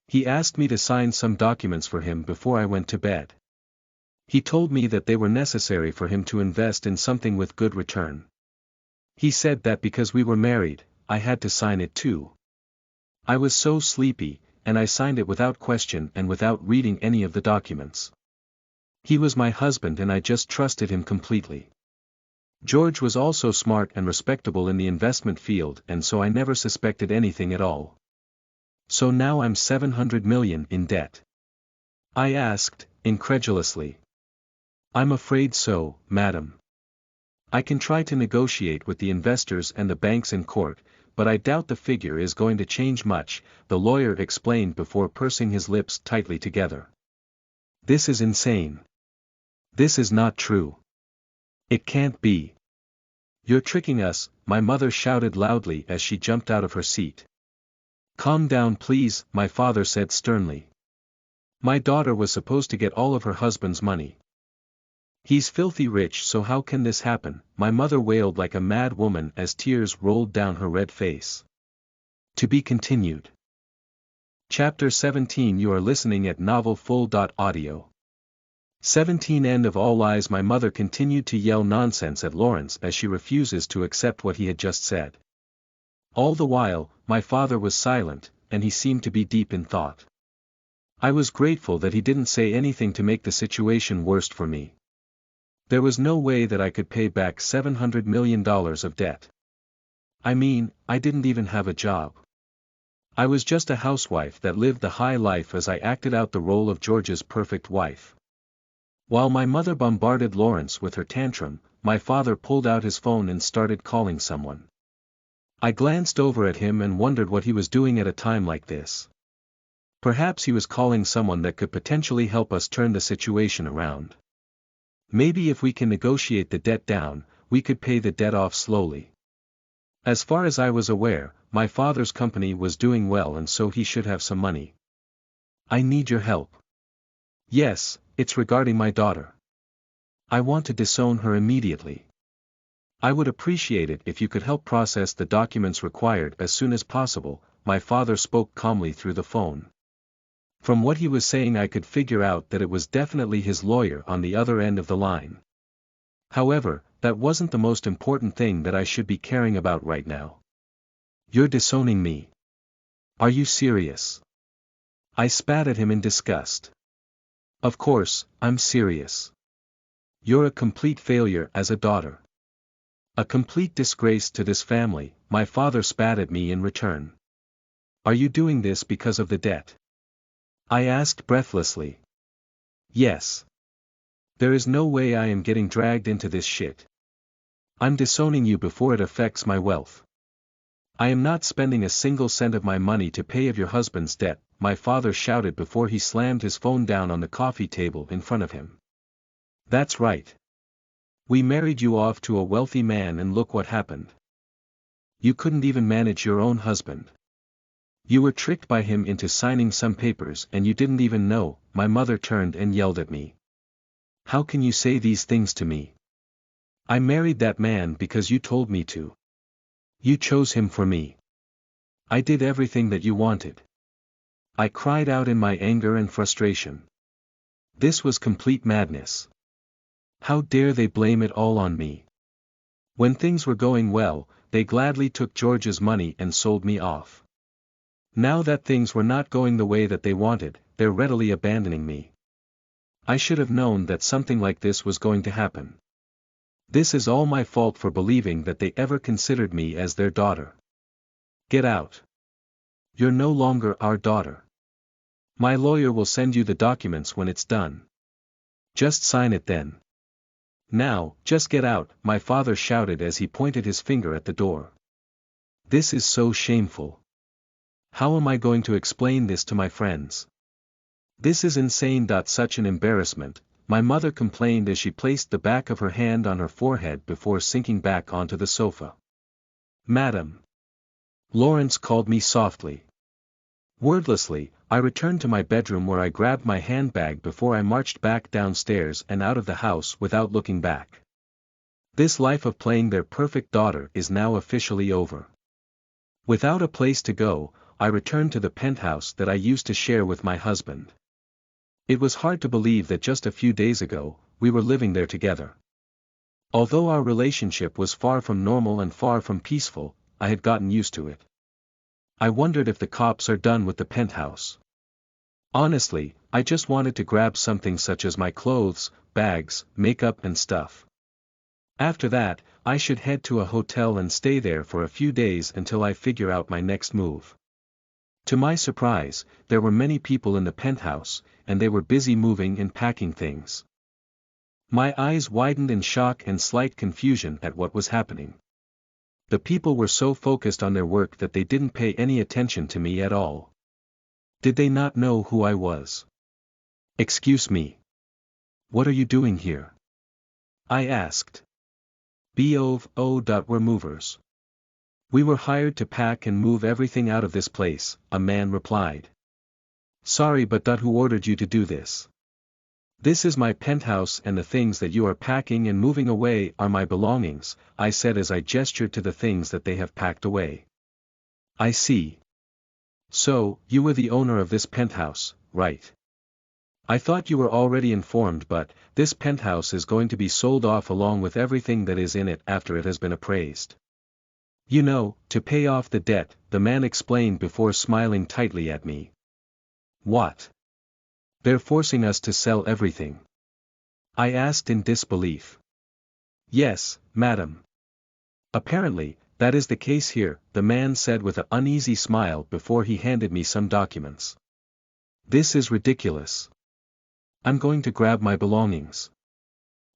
He asked me to sign some documents for him before I went to bed. He told me that they were necessary for him to invest in something with good return. He said that because we were married, I had to sign it too. I was so sleepy, and I signed it without question and without reading any of the documents. He was my husband and I just trusted him completely. George was also smart and respectable in the investment field, and so I never suspected anything at all. So now I'm $700 million in debt? I asked, incredulously. I'm afraid so, madam. I can try to negotiate with the investors and the banks in court, but I doubt the figure is going to change much, the lawyer explained before pursing his lips tightly together. This is insane. This is not true. It can't be. You're tricking us, my mother shouted loudly as she jumped out of her seat. Calm down please, my father said sternly. My daughter was supposed to get all of her husband's money. He's filthy rich, so how can this happen? My mother wailed like a mad woman as tears rolled down her red face. To be continued. Chapter 17. You are listening at novelfull.audio. 17. End of all lies. My mother continued to yell nonsense at Lawrence as she refuses to accept what he had just said. All the while, my father was silent, and he seemed to be deep in thought. I was grateful that he didn't say anything to make the situation worse for me. There was no way that I could pay back $700 million of debt. I mean, I didn't even have a job. I was just a housewife that lived the high life as I acted out the role of George's perfect wife. While my mother bombarded Lawrence with her tantrum, my father pulled out his phone and started calling someone. I glanced over at him and wondered what he was doing at a time like this. Perhaps he was calling someone that could potentially help us turn the situation around. Maybe if we can negotiate the debt down, we could pay the debt off slowly. As far as I was aware, my father's company was doing well and so he should have some money. I need your help. Yes, it's regarding my daughter. I want to disown her immediately. I would appreciate it if you could help process the documents required as soon as possible. My father spoke calmly through the phone. From what he was saying I could figure out that it was definitely his lawyer on the other end of the line. However, that wasn't the most important thing that I should be caring about right now. You're disowning me. Are you serious? I spat at him in disgust. Of course, I'm serious. You're a complete failure as a daughter. A complete disgrace to this family. My father spat at me in return. Are you doing this because of the debt? I asked breathlessly. Yes. There is no way I am getting dragged into this shit. I'm disowning you before it affects my wealth. I am not spending a single cent of my money to pay of your husband's debt, my father shouted before he slammed his phone down on the coffee table in front of him. That's right. We married you off to a wealthy man and look what happened. You couldn't even manage your own husband. You were tricked by him into signing some papers and you didn't even know. My mother turned and yelled at me. How can you say these things to me? I married that man because you told me to. You chose him for me. I did everything that you wanted. I cried out in my anger and frustration. This was complete madness. How dare they blame it all on me? When things were going well, they gladly took George's money and sold me off. Now that things were not going the way that they wanted, they're readily abandoning me. I should have known that something like this was going to happen. This is all my fault for believing that they ever considered me as their daughter. Get out. You're no longer our daughter. My lawyer will send you the documents when it's done. Just sign it then. Now, just get out, my father shouted as he pointed his finger at the door. This is so shameful. How am I going to explain this to my friends? This is insane. Such an embarrassment, my mother complained as she placed the back of her hand on her forehead before sinking back onto the sofa. Madam. Lawrence called me softly. Wordlessly, I returned to my bedroom where I grabbed my handbag before I marched back downstairs and out of the house without looking back. This life of playing their perfect daughter is now officially over. Without a place to go, I returned to the penthouse that I used to share with my husband. It was hard to believe that just a few days ago, we were living there together. Although our relationship was far from normal and far from peaceful, I had gotten used to it. I wondered if the cops are done with the penthouse. Honestly, I just wanted to grab something such as my clothes, bags, makeup and stuff. After that, I should head to a hotel and stay there for a few days until I figure out my next move. To my surprise, there were many people in the penthouse, and they were busy moving and packing things. My eyes widened in shock and slight confusion at what was happening. The people were so focused on their work that they didn't pay any attention to me at all. Did they not know who I was? Excuse me. What are you doing here? I asked. We're movers. We were hired to pack and move everything out of this place, a man replied. Sorry, but who ordered you to do this? This is my penthouse and the things that you are packing and moving away are my belongings, I said as I gestured to the things that they have packed away. I see. So, you were the owner of this penthouse, right? I thought you were already informed, but this penthouse is going to be sold off along with everything that is in it after it has been appraised. You know, to pay off the debt, the man explained before smiling tightly at me. What? They're forcing us to sell everything. I asked in disbelief. Yes, madam. Apparently, that is the case here, the man said with an uneasy smile before he handed me some documents. This is ridiculous. I'm going to grab my belongings.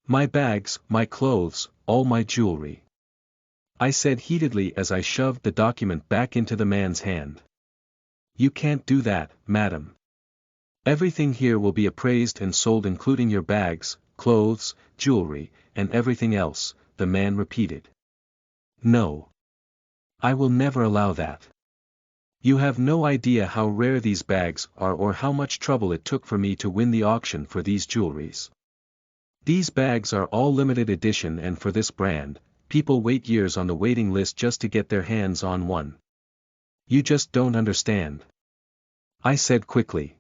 My bags, my clothes, all my jewelry. I said heatedly as I shoved the document back into the man's hand. You can't do that, madam. Everything here will be appraised and sold including your bags, clothes, jewelry, and everything else, the man repeated. No. I will never allow that. You have no idea how rare these bags are or how much trouble it took for me to win the auction for these jewelries. These bags are all limited edition and for this brand, people wait years on the waiting list just to get their hands on one. You just don't understand. I said quickly.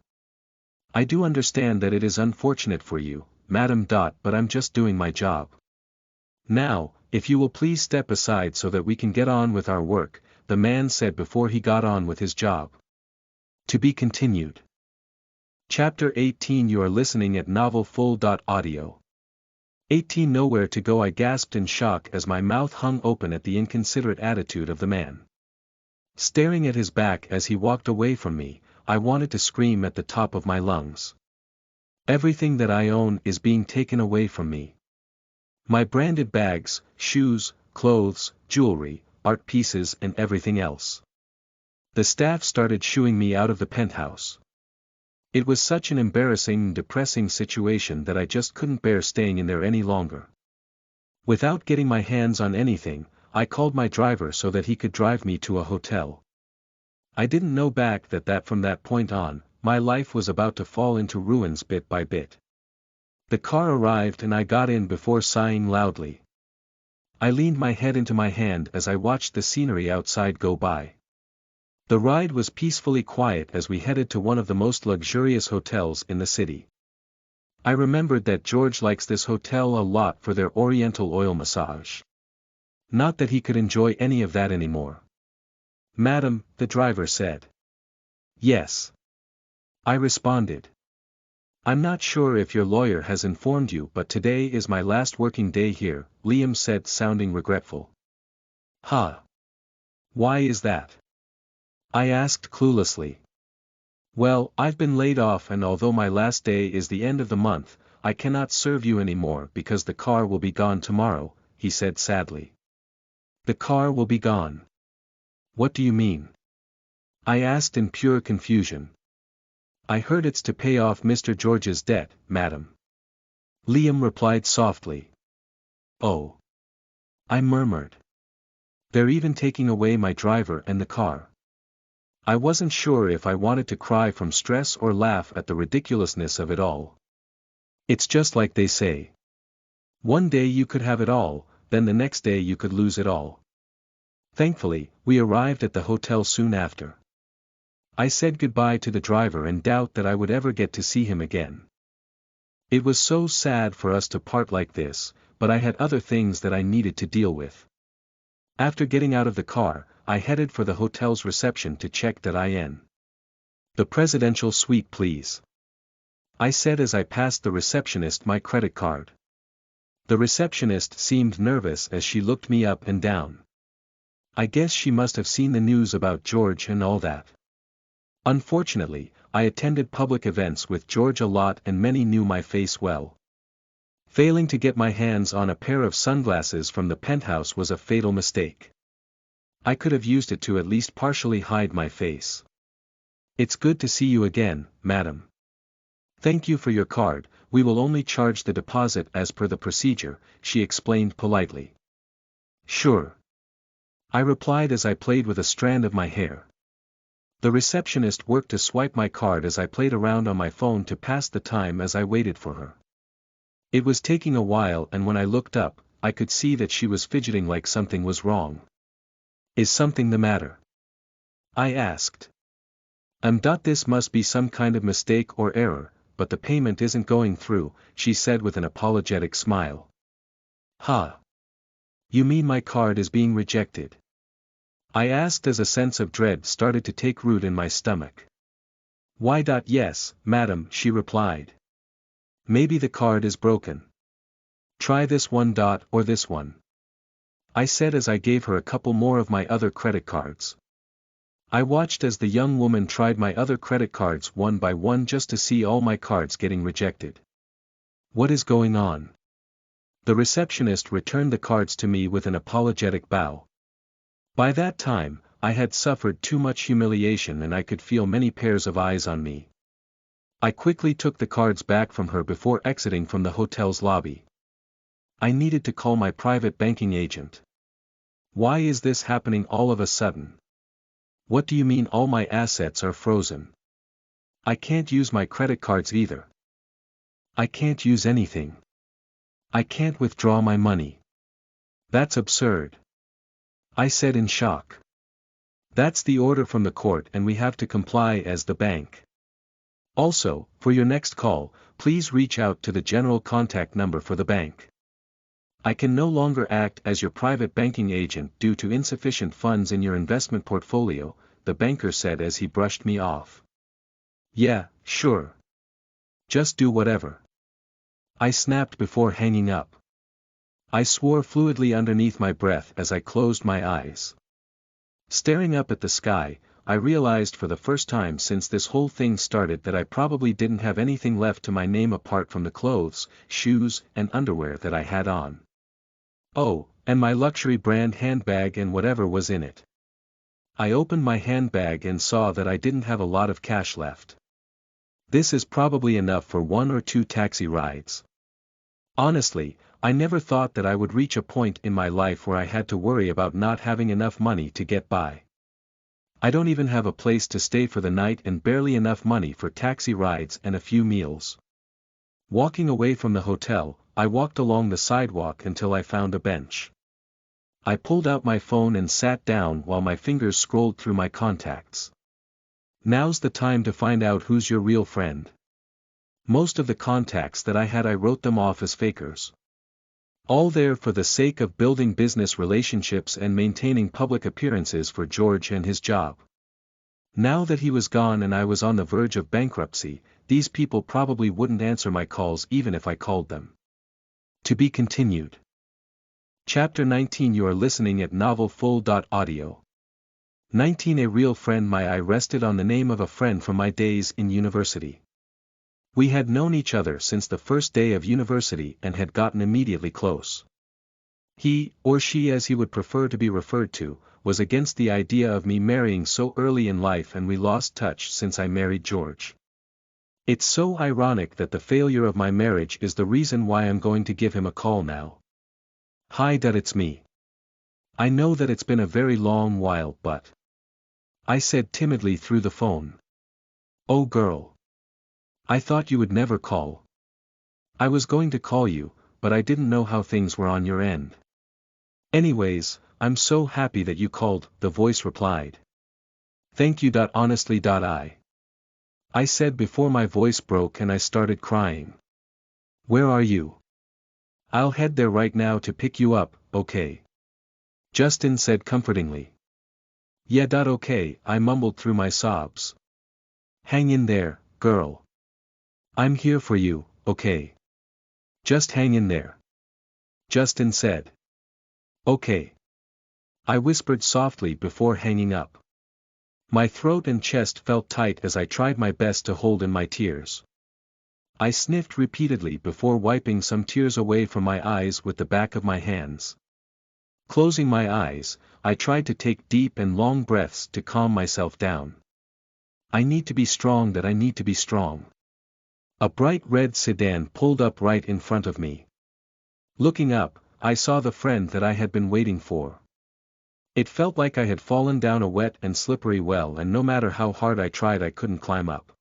I do understand that it is unfortunate for you, Madam. But I'm just doing my job. Now, if you will please step aside so that we can get on with our work, the man said before he got on with his job. To be continued. Chapter 18. You are listening at novelfull.audio. 18. Nowhere to go. I gasped in shock as my mouth hung open at the inconsiderate attitude of the man. Staring at his back as he walked away from me, I wanted to scream at the top of my lungs. Everything that I own is being taken away from me. My branded bags, shoes, clothes, jewelry, art pieces and everything else. The staff started shooing me out of the penthouse. It was such an embarrassing and depressing situation that I just couldn't bear staying in there any longer. Without getting my hands on anything, I called my driver so that he could drive me to a hotel. I didn't know back that from that point on, my life was about to fall into ruins bit by bit. The car arrived and I got in before sighing loudly. I leaned my head into my hand as I watched the scenery outside go by. The ride was peacefully quiet as we headed to one of the most luxurious hotels in the city. I remembered that George likes this hotel a lot for their oriental oil massage. Not that he could enjoy any of that anymore. Madam, the driver said. Yes. I responded. I'm not sure if your lawyer has informed you, but today is my last working day here, Liam said, sounding regretful. Huh? Why is that? I asked cluelessly. Well, I've been laid off and although my last day is the end of the month, I cannot serve you anymore because the car will be gone tomorrow, he said sadly. The car will be gone. What do you mean? I asked in pure confusion. I heard it's to pay off Mr. George's debt, madam. Liam replied softly. Oh. I murmured. They're even taking away my driver and the car. I wasn't sure if I wanted to cry from stress or laugh at the ridiculousness of it all. It's just like they say. One day you could have it all, then the next day you could lose it all. Thankfully, we arrived at the hotel soon after. I said goodbye to the driver and doubt that I would ever get to see him again. It was so sad for us to part like this, but I had other things that I needed to deal with. After getting out of the car, I headed for the hotel's reception to check that in. The presidential suite please. I said as I passed the receptionist my credit card. The receptionist seemed nervous as she looked me up and down. I guess she must have seen the news about George and all that. Unfortunately, I attended public events with George a lot and many knew my face well. Failing to get my hands on a pair of sunglasses from the penthouse was a fatal mistake. I could have used it to at least partially hide my face. It's good to see you again, madam. Thank you for your card, we will only charge the deposit as per the procedure, she explained politely. Sure. I replied as I played with a strand of my hair. The receptionist worked to swipe my card as I played around on my phone to pass the time as I waited for her. It was taking a while and when I looked up, I could see that she was fidgeting like something was wrong. Is something the matter? I asked. This must be some kind of mistake or error, but the payment isn't going through, she said with an apologetic smile. Huh? You mean my card is being rejected? I asked as a sense of dread started to take root in my stomach. Why? Yes, madam, she replied. Maybe the card is broken. Try this one. Or this one. I said as I gave her a couple more of my other credit cards. I watched as the young woman tried my other credit cards one by one just to see all my cards getting rejected. What is going on? The receptionist returned the cards to me with an apologetic bow. By that time, I had suffered too much humiliation and I could feel many pairs of eyes on me. I quickly took the cards back from her before exiting from the hotel's lobby. I needed to call my private banking agent. Why is this happening all of a sudden? What do you mean all my assets are frozen? I can't use my credit cards either. I can't use anything. I can't withdraw my money. That's absurd. I said in shock. That's the order from the court and we have to comply as the bank. Also, for your next call, please reach out to the general contact number for the bank. I can no longer act as your private banking agent due to insufficient funds in your investment portfolio, the banker said as he brushed me off. Yeah, sure. Just do whatever. I snapped before hanging up. I swore fluidly underneath my breath as I closed my eyes. Staring up at the sky, I realized for the first time since this whole thing started that I probably didn't have anything left to my name apart from the clothes, shoes, and underwear that I had on. Oh, and my luxury brand handbag and whatever was in it. I opened my handbag and saw that I didn't have a lot of cash left. This is probably enough for 1 or 2 taxi rides. Honestly, I never thought that I would reach a point in my life where I had to worry about not having enough money to get by. I don't even have a place to stay for the night and barely enough money for taxi rides and a few meals. Walking away from the hotel, I walked along the sidewalk until I found a bench. I pulled out my phone and sat down while my fingers scrolled through my contacts. Now's the time to find out who's your real friend. Most of the contacts that I had I wrote them off as fakers. All there for the sake of building business relationships and maintaining public appearances for George and his job. Now that he was gone and I was on the verge of bankruptcy, these people probably wouldn't answer my calls even if I called them. To be continued. Chapter 19. You are listening at novelfull.audio. 19. A real friend. My eye rested on the name of a friend from my days in university. We had known each other since the first day of university and had gotten immediately close. He, or she as he would prefer to be referred to, was against the idea of me marrying so early in life and we lost touch since I married George. It's so ironic that the failure of my marriage is the reason why I'm going to give him a call now. Hi Dad, it's me. I know that it's been a very long while but... I said timidly through the phone. Oh girl. I thought you would never call. I was going to call you, but I didn't know how things were on your end. Anyways, I'm so happy that you called, the voice replied. Thank you. Honestly. I said before my voice broke and I started crying. Where are you? I'll head there right now to pick you up, okay? Justin said comfortingly. Yeah. Okay, I mumbled through my sobs. Hang in there, girl. I'm here for you, okay? Just hang in there. Justin said. Okay. I whispered softly before hanging up. My throat and chest felt tight as I tried my best to hold in my tears. I sniffed repeatedly before wiping some tears away from my eyes with the back of my hands. Closing my eyes, I tried to take deep and long breaths to calm myself down. I need to be strong. I need to be strong. A bright red sedan pulled up right in front of me. Looking up, I saw the friend that I had been waiting for. It felt like I had fallen down a wet and slippery well and no matter how hard I tried I couldn't climb up.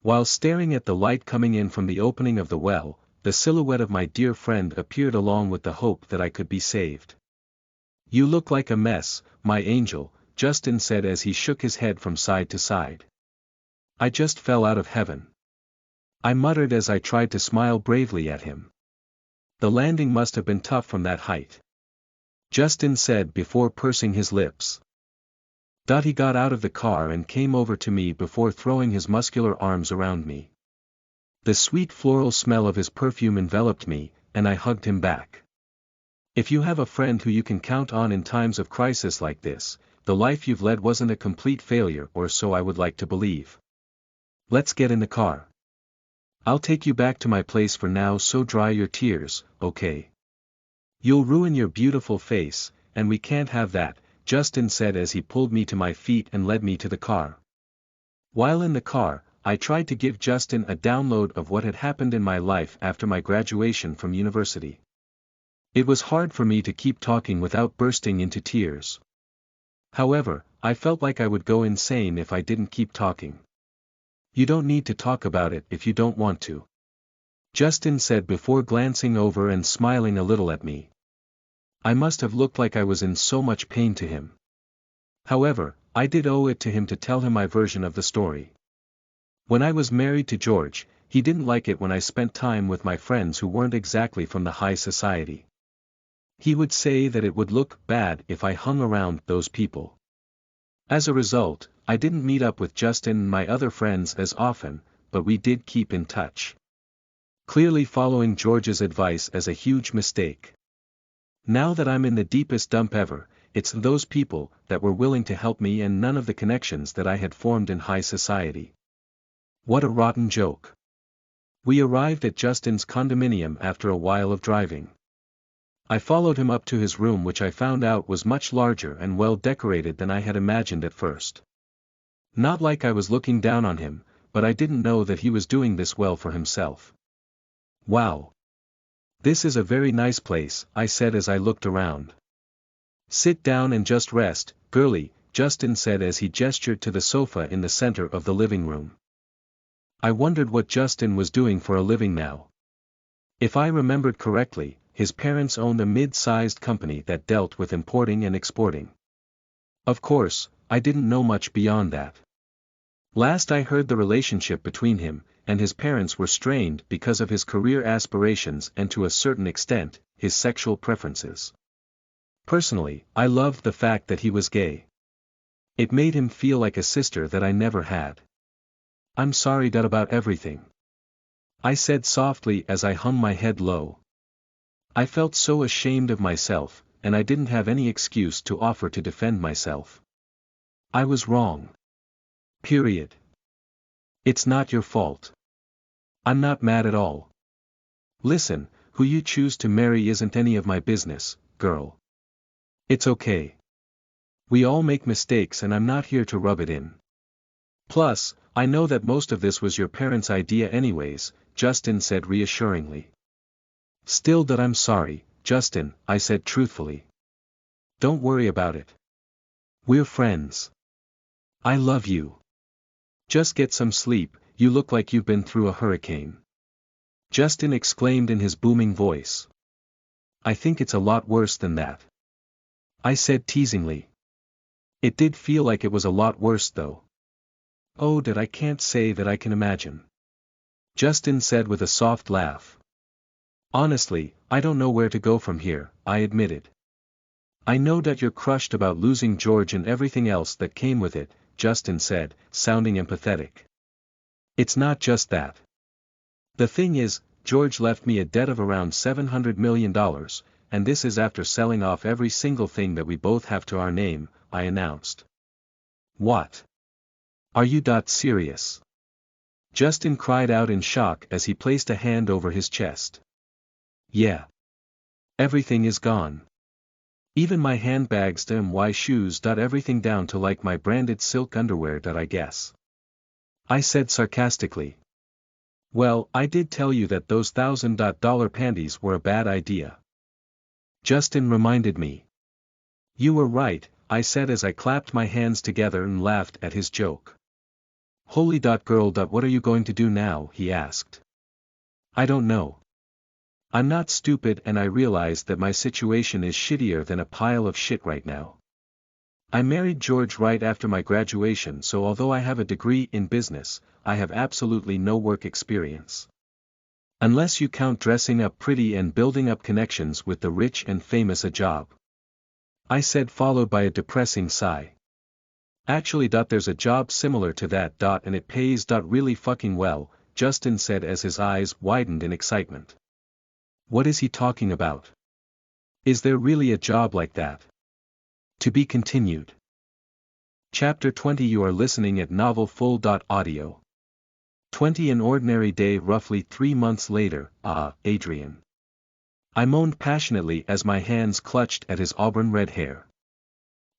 While staring at the light coming in from the opening of the well, the silhouette of my dear friend appeared along with the hope that I could be saved. You look like a mess, my angel, Justin said as he shook his head from side to side. I just fell out of heaven. I muttered as I tried to smile bravely at him. The landing must have been tough from that height. Justin said before pursing his lips. He got out of the car and came over to me before throwing his muscular arms around me. The sweet floral smell of his perfume enveloped me, and I hugged him back. If you have a friend who you can count on in times of crisis like this, the life you've led wasn't a complete failure, or so I would like to believe. Let's get in the car. I'll take you back to my place for now, so dry your tears, okay? You'll ruin your beautiful face, and we can't have that, Justin said as he pulled me to my feet and led me to the car. While in the car, I tried to give Justin a download of what had happened in my life after my graduation from university. It was hard for me to keep talking without bursting into tears. However, I felt like I would go insane if I didn't keep talking. You don't need to talk about it if you don't want to, Justin said before glancing over and smiling a little at me. I must have looked like I was in so much pain to him. However, I did owe it to him to tell him my version of the story. When I was married to George, he didn't like it when I spent time with my friends who weren't exactly from the high society. He would say that it would look bad if I hung around those people. As a result, I didn't meet up with Justin and my other friends as often, but we did keep in touch. Clearly following George's advice as a huge mistake. Now that I'm in the deepest dump ever, it's those people that were willing to help me and none of the connections that I had formed in high society. What a rotten joke. We arrived at Justin's condominium after a while of driving. I followed him up to his room, which I found out was much larger and well decorated than I had imagined at first. Not like I was looking down on him, but I didn't know that he was doing this well for himself. Wow. This is a very nice place, I said as I looked around. Sit down and just rest, girlie, Justin said as he gestured to the sofa in the center of the living room. I wondered what Justin was doing for a living now. If I remembered correctly, his parents owned a mid-sized company that dealt with importing and exporting. Of course, I didn't know much beyond that. Last I heard, the relationship between him and his parents were strained because of his career aspirations and to a certain extent, his sexual preferences. Personally, I loved the fact that he was gay. It made him feel like a sister that I never had. I'm sorry about everything, I said softly as I hung my head low. I felt so ashamed of myself, and I didn't have any excuse to offer to defend myself. I was wrong. Period. It's not your fault. I'm not mad at all. Listen, who you choose to marry isn't any of my business, girl. It's okay. We all make mistakes and I'm not here to rub it in. Plus, I know that most of this was your parents' idea anyways, Justin said reassuringly. Still, that I'm sorry, Justin, I said truthfully. Don't worry about it. We're friends. I love you. Just get some sleep, you look like you've been through a hurricane. Justin exclaimed in his booming voice. I think it's a lot worse than that, I said teasingly. It did feel like it was a lot worse though. Oh, that I can't say that I can imagine, Justin said with a soft laugh. Honestly, I don't know where to go from here, I admitted. I know that you're crushed about losing George and everything else that came with it, Justin said, sounding empathetic. It's not just that. The thing is, George left me a debt of around $700 million, and this is after selling off every single thing that we both have to our name, I announced. What? Are you serious? Justin cried out in shock as he placed a hand over his chest. Yeah. Everything is gone. Even my handbags, my shoes, everything down to like my branded silk underwear, I guess, I said sarcastically. Well, I did tell you that those $1,000 panties were a bad idea, Justin reminded me. You were right, I said as I clapped my hands together and laughed at his joke. Holy girl, what are you going to do now? He asked. I don't know. I'm not stupid, and I realize that my situation is shittier than a pile of shit right now. I married George right after my graduation, so although I have a degree in business, I have absolutely no work experience. Unless you count dressing up pretty and building up connections with the rich and famous a job, I said, followed by a depressing sigh. Actually, there's a job similar to that, and it pays really fucking well, Justin said as his eyes widened in excitement. What is he talking about? Is there really a job like that? To be continued. Chapter 20. You are listening at NovelFull.audio. 20. An ordinary day roughly 3 months later. Adrian. I moaned passionately as my hands clutched at his auburn red hair.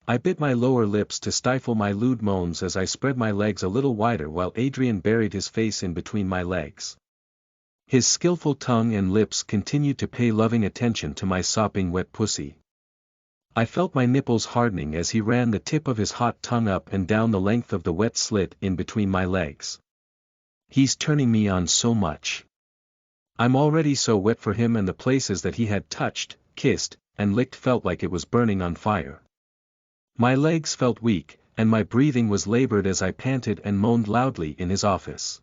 I bit my lower lips to stifle my lewd moans as I spread my legs a little wider while Adrian buried his face in between my legs. His skillful tongue and lips continued to pay loving attention to my sopping wet pussy. I felt my nipples hardening as he ran the tip of his hot tongue up and down the length of the wet slit in between my legs. He's turning me on so much. I'm already so wet for him, and the places that he had touched, kissed, and licked felt like it was burning on fire. My legs felt weak, and my breathing was labored as I panted and moaned loudly in his office.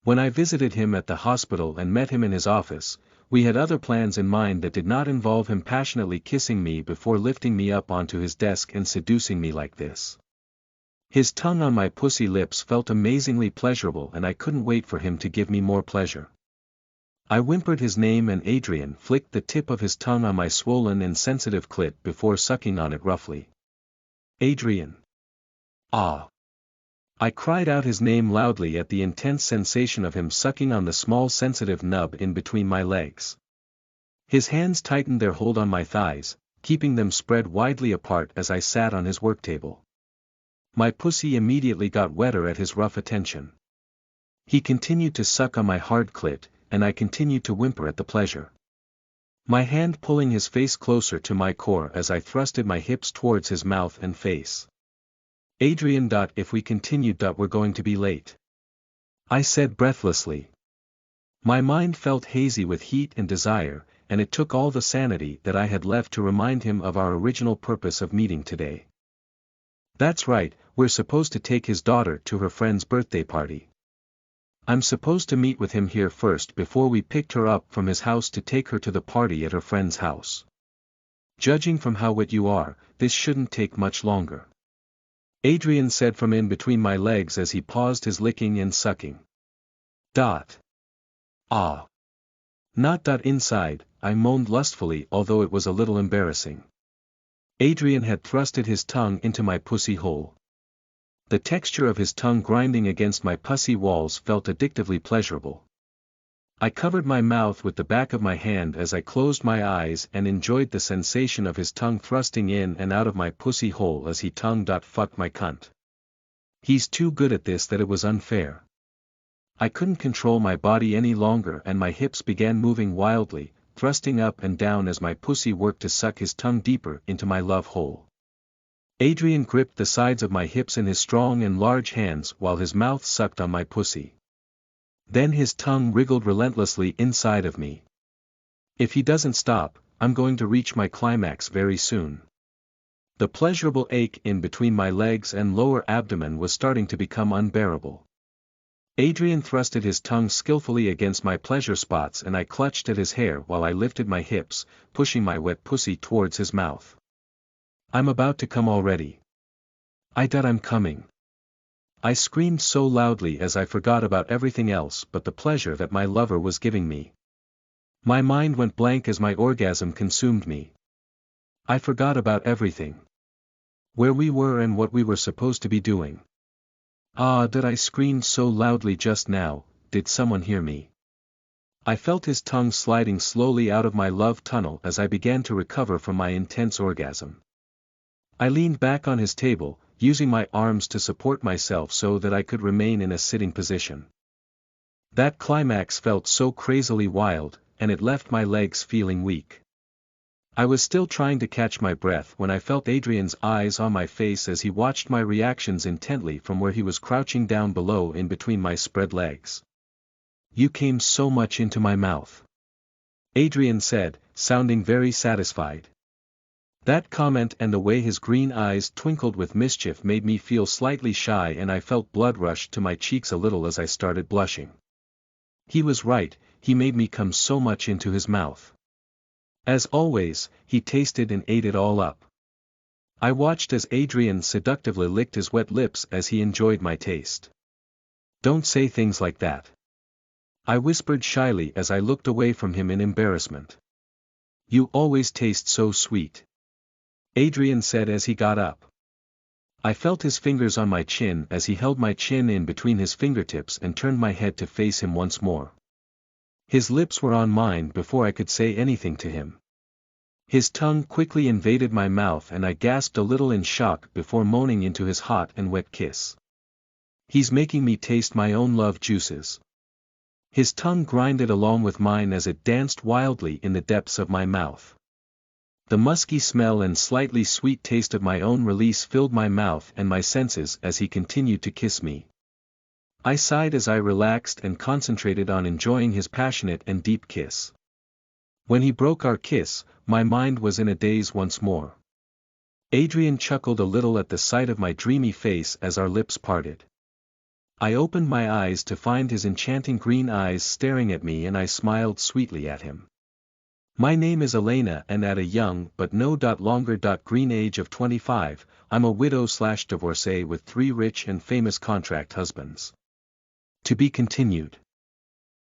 When I visited him at the hospital and met him in his office, we had other plans in mind that did not involve him passionately kissing me before lifting me up onto his desk and seducing me like this. His tongue on my pussy lips felt amazingly pleasurable, and I couldn't wait for him to give me more pleasure. I whimpered his name, and Adrian flicked the tip of his tongue on my swollen and sensitive clit before sucking on it roughly. Adrian. Ah. I cried out his name loudly at the intense sensation of him sucking on the small sensitive nub in between my legs. His hands tightened their hold on my thighs, keeping them spread widely apart as I sat on his work table. My pussy immediately got wetter at his rough attention. He continued to suck on my hard clit, and I continued to whimper at the pleasure. My hand pulling his face closer to my core as I thrusted my hips towards his mouth and face. Adrian. If we continue. We're going to be late. I said breathlessly. My mind felt hazy with heat and desire, and it took all the sanity that I had left to remind him of our original purpose of meeting today. That's right, we're supposed to take his daughter to her friend's birthday party. I'm supposed to meet with him here first before we picked her up from his house to take her to the party at her friend's house. Judging from how wet you are, this shouldn't take much longer. Adrian said from in between my legs as he paused his licking and sucking. Ah. Not. Inside, I moaned lustfully, although it was a little embarrassing. Adrian had thrusted his tongue into my pussy hole. The texture of his tongue grinding against my pussy walls felt addictively pleasurable. I covered my mouth with the back of my hand as I closed my eyes and enjoyed the sensation of his tongue thrusting in and out of my pussy hole as he tongue. Fuck my cunt. He's too good at this that it was unfair. I couldn't control my body any longer, and my hips began moving wildly, thrusting up and down as my pussy worked to suck his tongue deeper into my love hole. Adrian gripped the sides of my hips in his strong and large hands while his mouth sucked on my pussy. Then his tongue wriggled relentlessly inside of me. If he doesn't stop, I'm going to reach my climax very soon. The pleasurable ache in between my legs and lower abdomen was starting to become unbearable. Adrian thrusted his tongue skillfully against my pleasure spots, and I clutched at his hair while I lifted my hips, pushing my wet pussy towards his mouth. I'm about to come already. I'm coming. I screamed so loudly as I forgot about everything else but the pleasure that my lover was giving me. My mind went blank as my orgasm consumed me. I forgot about everything. Where we were and what we were supposed to be doing. I screamed so loudly just now. Did someone hear me? I felt his tongue sliding slowly out of my love tunnel as I began to recover from my intense orgasm. I leaned back on his table, using my arms to support myself so that I could remain in a sitting position. That climax felt so crazily wild, and it left my legs feeling weak. I was still trying to catch my breath when I felt Adrian's eyes on my face as he watched my reactions intently from where he was crouching down below in between my spread legs. You came so much into my mouth. Adrian said, sounding very satisfied. That comment and the way his green eyes twinkled with mischief made me feel slightly shy, and I felt blood rush to my cheeks a little as I started blushing. He was right, he made me come so much into his mouth. As always, he tasted and ate it all up. I watched as Adrian seductively licked his wet lips as he enjoyed my taste. Don't say things like that. I whispered shyly as I looked away from him in embarrassment. You always taste so sweet. Adrian said as he got up. I felt his fingers on my chin as he held my chin in between his fingertips and turned my head to face him once more. His lips were on mine before I could say anything to him. His tongue quickly invaded my mouth and I gasped a little in shock before moaning into his hot and wet kiss. He's making me taste my own love juices. His tongue grinded along with mine as it danced wildly in the depths of my mouth. The musky smell and slightly sweet taste of my own release filled my mouth and my senses as he continued to kiss me. I sighed as I relaxed and concentrated on enjoying his passionate and deep kiss. When he broke our kiss, my mind was in a daze once more. Adrian chuckled a little at the sight of my dreamy face as our lips parted. I opened my eyes to find his enchanting green eyes staring at me and I smiled sweetly at him. My name is Elena and at a young but no longer green age of 25, I'm a widow/divorcee with 3 rich and famous contract husbands. To be continued.